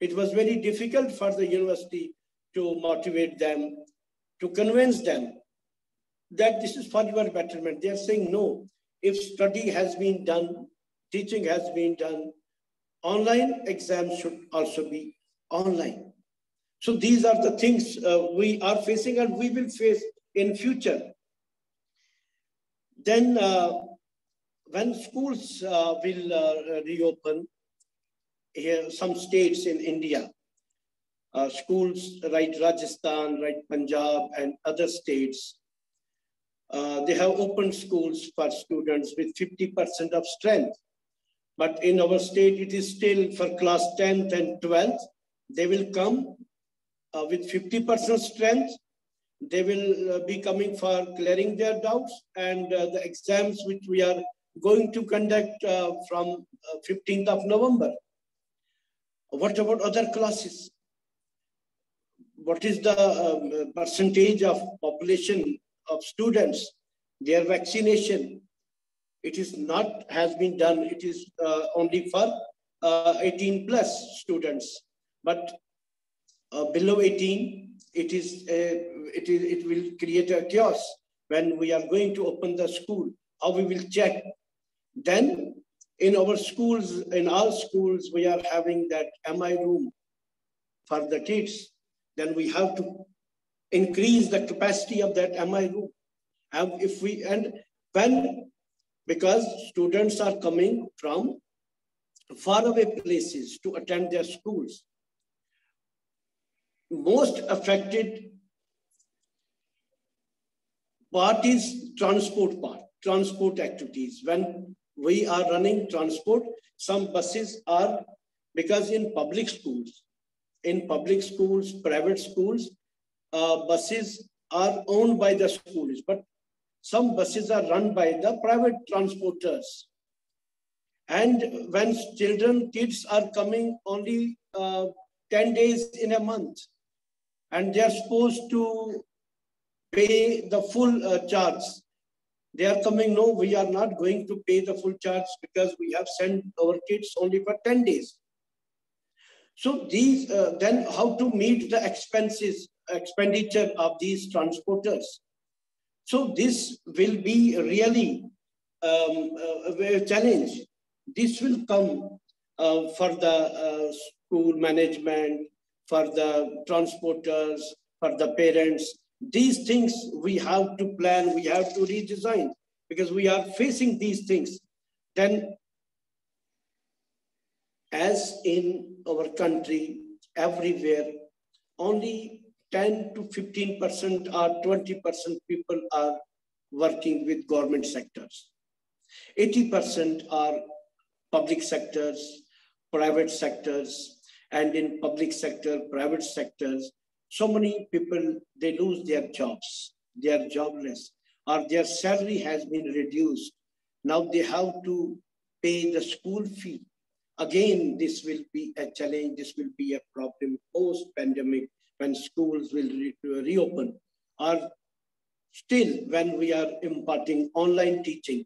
It was very difficult for the university to motivate them, to convince them that this is for your betterment. They are saying, no, if study has been done, teaching has been done, online exams should also be online. So these are the things we are facing and we will face in future. Then when schools will reopen, here some states in India, schools like Rajasthan, like Punjab and other states, they have opened schools for students with 50% of strength. But in our state, it is still for class 10th and 12th. They will come with 50% strength. They will be coming for clearing their doubts, and the exams which we are going to conduct from 15th of November. What about other classes? What is the percentage of population of students, their vaccination? It is not has been done. It is only for 18 plus students, but below 18, it will create a chaos when we are going to open the school. How we will check? Then in our schools, in all schools, we are having that MI room for the kids. Then we have to increase the capacity of that MI room. And when, because students are coming from faraway places to attend their schools. Most affected part is transport activities. When we are running transport, some buses are, because in public schools, private schools, buses are owned by the schools, but some buses are run by the private transporters. And when kids are coming only 10 days in a month, and they are supposed to pay the full charge, they are coming, no, we are not going to pay the full charge because we have sent our kids only for 10 days. So these, then how to meet the expenditure of these transporters? So this will be really a challenge. This will come for the school management, for the transporters, for the parents. These things we have to plan, we have to redesign, because we are facing these things. Then, as in our country, everywhere, only 10 to 15% or 20% people are working with government sectors. 80% are public sectors, private sectors, and in public sector, private sectors, so many people, they lose their jobs, they are jobless, or their salary has been reduced. Now they have to pay the school fee. Again, this will be a challenge, this will be a problem post-pandemic when schools will reopen, or still when we are imparting online teaching,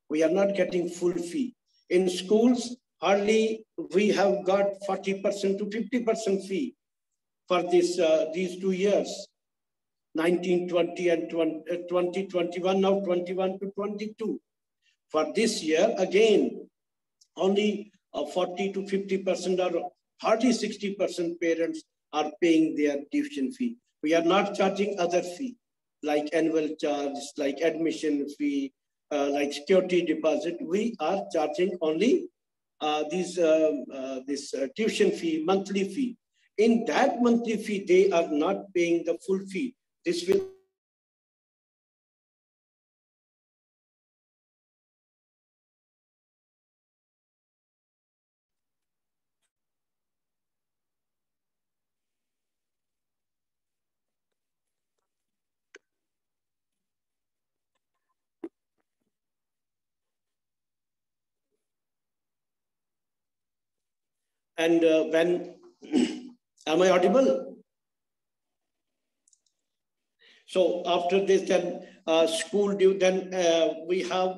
we are not getting full fee. In schools, hardly we have got 40% to 50% fee for this, these 2 years, 1920 and 2021, now 21 to 22. For this year, again, only 40 to 50% or hardly 60% parents are paying their tuition fee. We are not charging other fee, like annual charge, like admission fee, like security deposit. We are charging only this tuition fee, monthly fee. In that monthly fee, they are not paying the full fee. This will and when, am I audible? So after this, then school due, then we have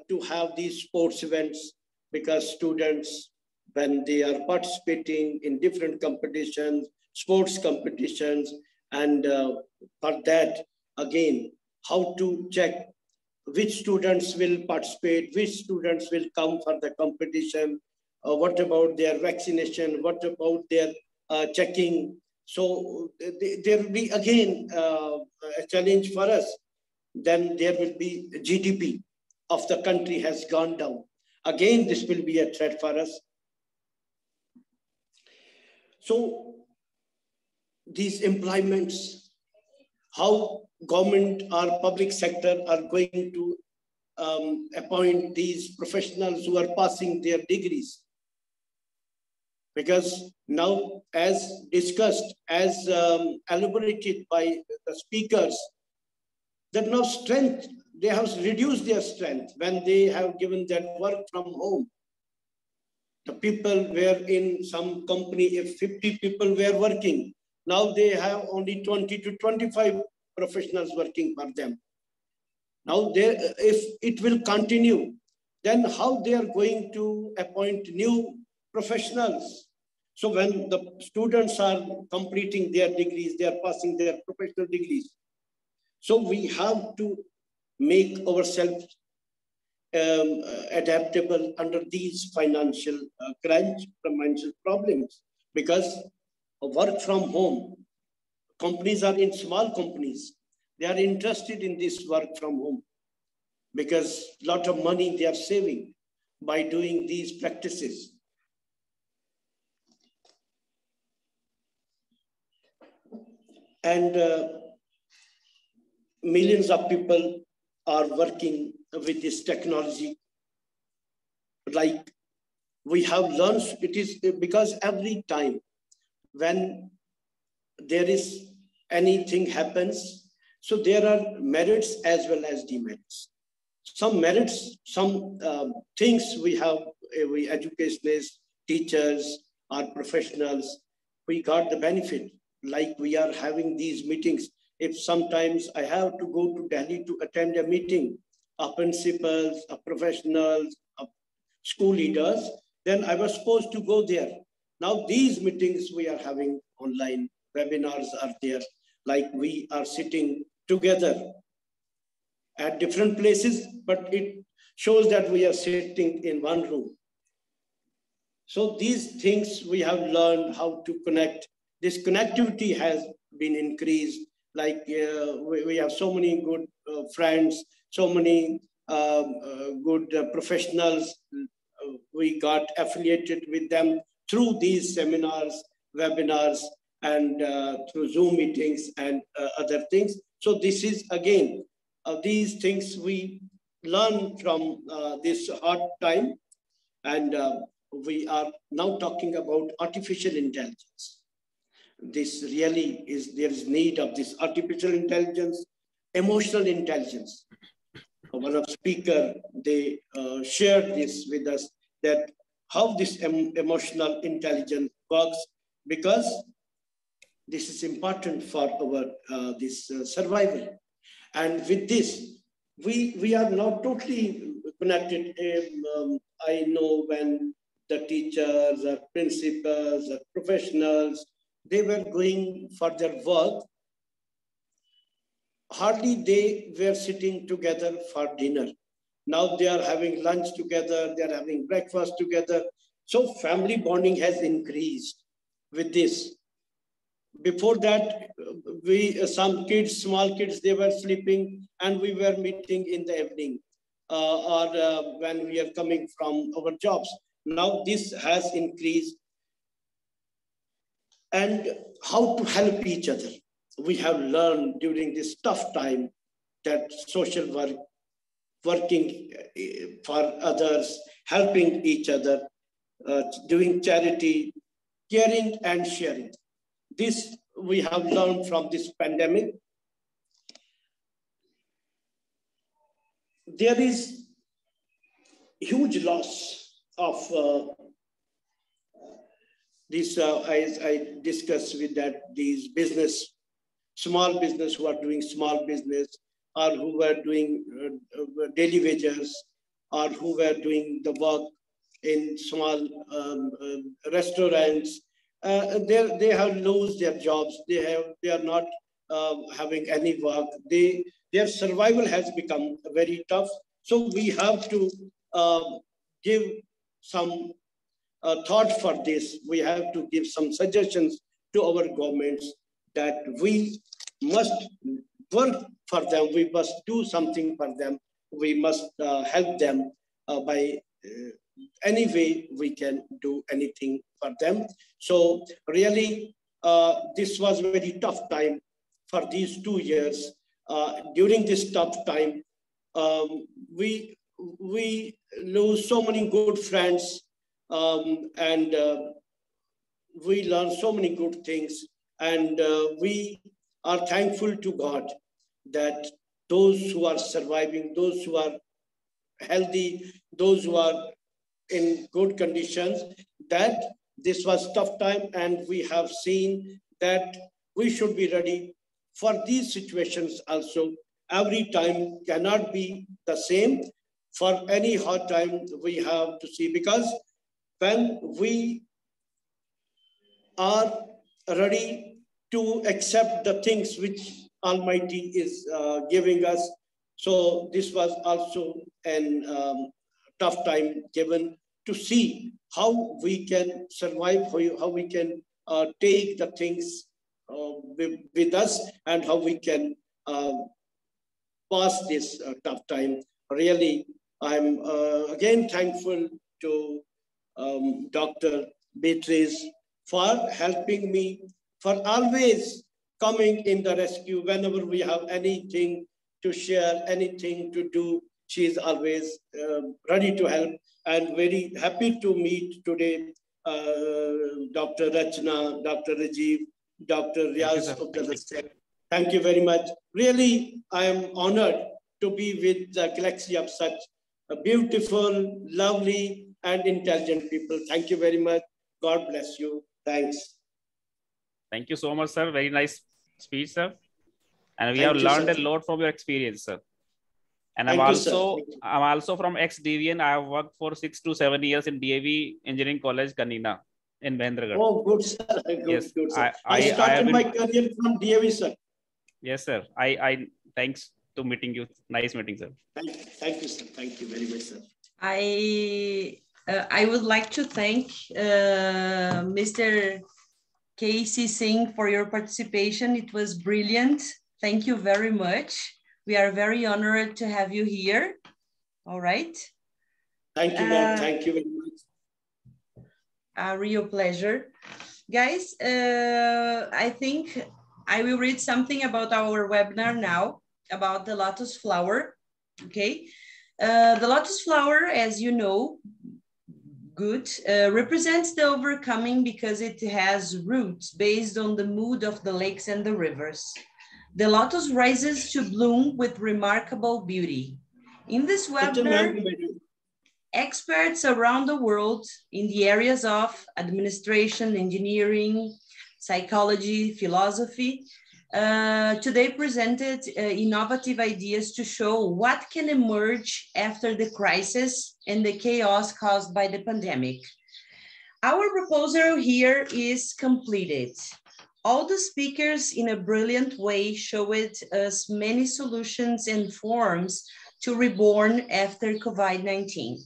to have these sports events, because students, when they are participating in different competitions, sports competitions, and for that, again, how to check which students will participate, which students will come for the competition, what about their vaccination, what about their checking. So there will be again a challenge for us. then there will be GDP of the country has gone down. Again, this will be a threat for us. So these employments, how government or public sector are going to appoint these professionals who are passing their degrees. Because now, as discussed, as elaborated by the speakers, that now strength, they have reduced their strength when they have given that work from home. The people were in some company, if 50 people were working, now they have only 20 to 25 professionals working for them. Now, if it will continue, then how they are going to appoint new professionals? So when the students are completing their degrees, they are passing their professional degrees. So we have to make ourselves adaptable under these financial crunch, financial problems, because work from home, companies are in small companies. They are interested in this work from home because a lot of money they are saving by doing these practices. And millions of people are working with this technology. Like we have learned, it is because every time when there is anything happens, so there are merits as well as demerits. Some merits, some things we have, we educationists, teachers, or professionals, we got the benefit. Like we are having these meetings. If sometimes I have to go to Delhi to attend a meeting of principals, of professionals, of school leaders, then I was supposed to go there. Now these meetings we are having online, webinars are there, like we are sitting together at different places, but it shows that we are sitting in one room. So these things we have learned how to connect. This connectivity has been increased. Like we have so many good friends, so many good professionals. We got affiliated with them through these seminars, webinars, and through Zoom meetings and other things. So this is again, these things we learn from this hard time. And we are now talking about artificial intelligence. This really is, there is need of this artificial intelligence, emotional intelligence. One of the speakers, they shared this with us, that how this emotional intelligence works, because this is important for our this survival. And with this, we are now totally connected. I know when the teachers or principals or professionals, they were going for their work, hardly they were sitting together for dinner. Now they are having lunch together, they are having breakfast together. So family bonding has increased with this. Before that, some kids, small kids, they were sleeping and we were meeting in the evening or when we are coming from our jobs. Now this has increased. And how to help each other. We have learned during this tough time that social work, working for others, helping each other, doing charity, caring and sharing. This we have learned from this pandemic. There is huge loss of this, I discussed with that, these business, small business who are doing small business, or who were doing daily wages, or who were doing the work in small restaurants. They have lost their jobs. They are not having any work. Their survival has become very tough. So we have to give some thought for this. We have to give some suggestions to our governments that we must work for them. We must do something for them. We must help them by any way we can do anything for them. So really, this was a very tough time for these 2 years. During this tough time, we lose so many good friends, and we learn so many good things, and we are thankful to God that those who are surviving, those who are healthy, those who are in good conditions, that this was tough time, and we have seen that we should be ready for these situations also. Every time cannot be the same. For any hard time, we have to see, because when we are ready to accept the things which Almighty is giving us. So this was also an tough time given to see how we can survive, how we can take the things with us, and how we can pass this tough time. Really, I'm again thankful to Dr. Beatrice for helping me, for always coming in the rescue whenever we have anything to share, anything to do. She is always ready to help, and very happy to meet today Dr. Rachna, Dr. Rajiv, Dr. Riaz of the. Thank you very much. Really, I am honored to be with the galaxy of such beautiful, lovely, and intelligent people. Thank you very much. God bless you. Thanks. Thank you so much, sir. Very nice speech, sir. And we Thank have you, learned sir. a lot from your experience, sir. And Thank I'm you, sir. also from ex-Devian. I have worked for 6 to 7 years in DAV Engineering College, Kanina, in Mahendragarh. Oh, good, sir. Good, yes, good, sir. I started my career from DAV, sir. Yes, sir. I thanks to meeting you. Nice meeting, sir. Thank you, sir. Thank you very much, sir. I would like to thank Mr. Casey Singh for your participation. It was brilliant. Thank you very much. We are very honored to have you here. All right. Thank you, ma'am. Thank you very much. A real pleasure. Guys, I think I will read something about our webinar now, about the lotus flower, okay? The lotus flower, as you know, represents the overcoming because it has roots based on the mood of the lakes and the rivers. The lotus rises to bloom with remarkable beauty. In this webinar, experts around the world in the areas of administration, engineering, psychology, philosophy, today presented innovative ideas to show what can emerge after the crisis and the chaos caused by the pandemic. Our proposal here is completed. All the speakers in a brilliant way showed us many solutions and forms to reborn after COVID-19.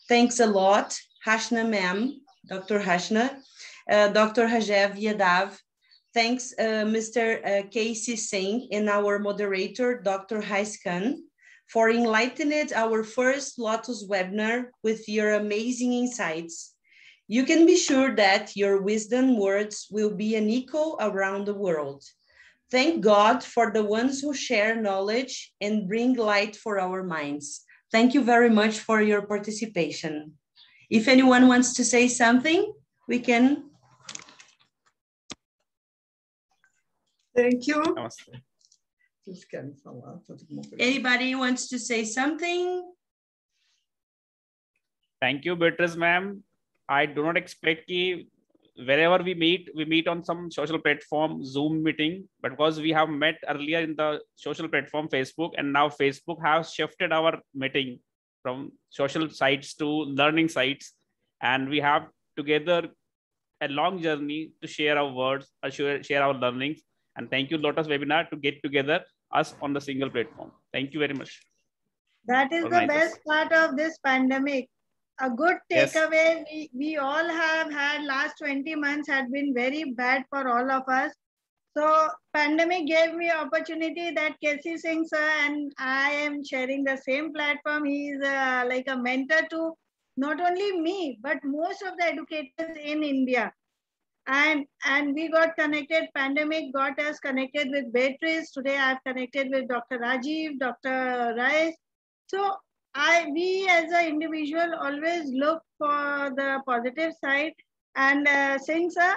Thanks a lot, Hashna ma'am, Dr. Hashna, Dr. Rajeev Yadav. Thanks, Mr. Casey Singh and our moderator, Dr. Haiskan, for enlightening our first Lotus webinar with your amazing insights. You can be sure that your wisdom words will be an echo around the world. Thank God for the ones who share knowledge and bring light for our minds. Thank you very much for your participation. If anyone wants to say something, we can. Thank you. Anybody wants to say something? Thank you, Beatrice ma'am. I do not expect that wherever we meet on some social platform, Zoom meeting, but because we have met earlier in the social platform, Facebook, and now Facebook has shifted our meeting from social sites to learning sites. And we have together a long journey to share our words, share our learnings. And thank you, Lotus Webinar, to get together us on the single platform. Thank you very much. That is the best part of this pandemic. A good takeaway, yes. we all have had last 20 months had been very bad for all of us. So pandemic gave me opportunity that KC Singh sir and I am sharing the same platform. He is like a mentor to not only me, but most of the educators in India. And we got connected. Pandemic got us connected with Beatrice. Today I've connected with Dr. Rajiv, Dr. Rice. So we as an individual always look for the positive side. And Singh sir,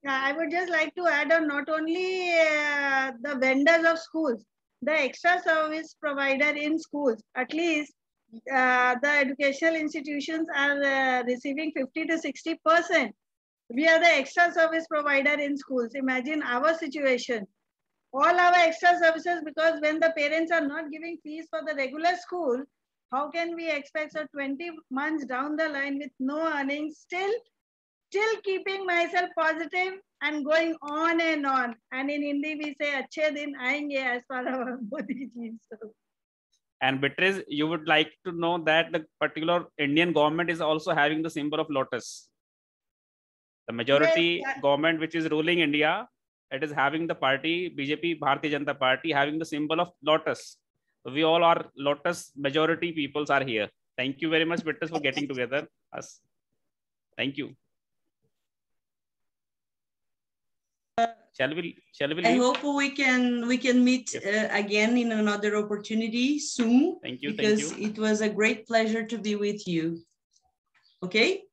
I would just like to add on not only the vendors of schools, the extra service provider in schools, at least the educational institutions are receiving 50 to 60%. We are the extra service provider in schools. Imagine our situation. All our extra services, because when the parents are not giving fees for the regular school, how can we expect, so 20 months down the line with no earnings, still keeping myself positive and going on and on. And in Hindi we say, "Achhe din aayenge," as per our Modi ji. And Beatrice, you would like to know that the particular Indian government is also having the symbol of lotus. The majority government which is ruling India, it is having the party, BJP, Bharatiya Janata Party, having the symbol of lotus. So we all are lotus majority peoples are here. Thank you very much, Beatrice, for getting together us. Thank you. Shall we leave? I hope we can meet again in another opportunity soon. Thank you. Because thank you. It was a great pleasure to be with you. Okay.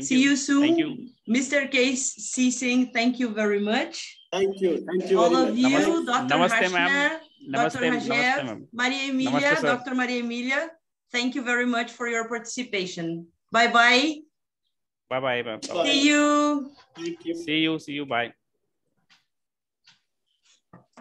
See you soon. Thank you. Mr. KC Singh, thank you very much. Thank you. Thank you. All of you, Namaste. Dr. Namaste, Hashner, Dr. Namaste, Hajev, Maria Emilia, Namaste, sir. Dr. Maria Emilia, thank you very much for your participation. Bye-bye. Bye-bye. Bye. See you. Thank you. See you. Bye.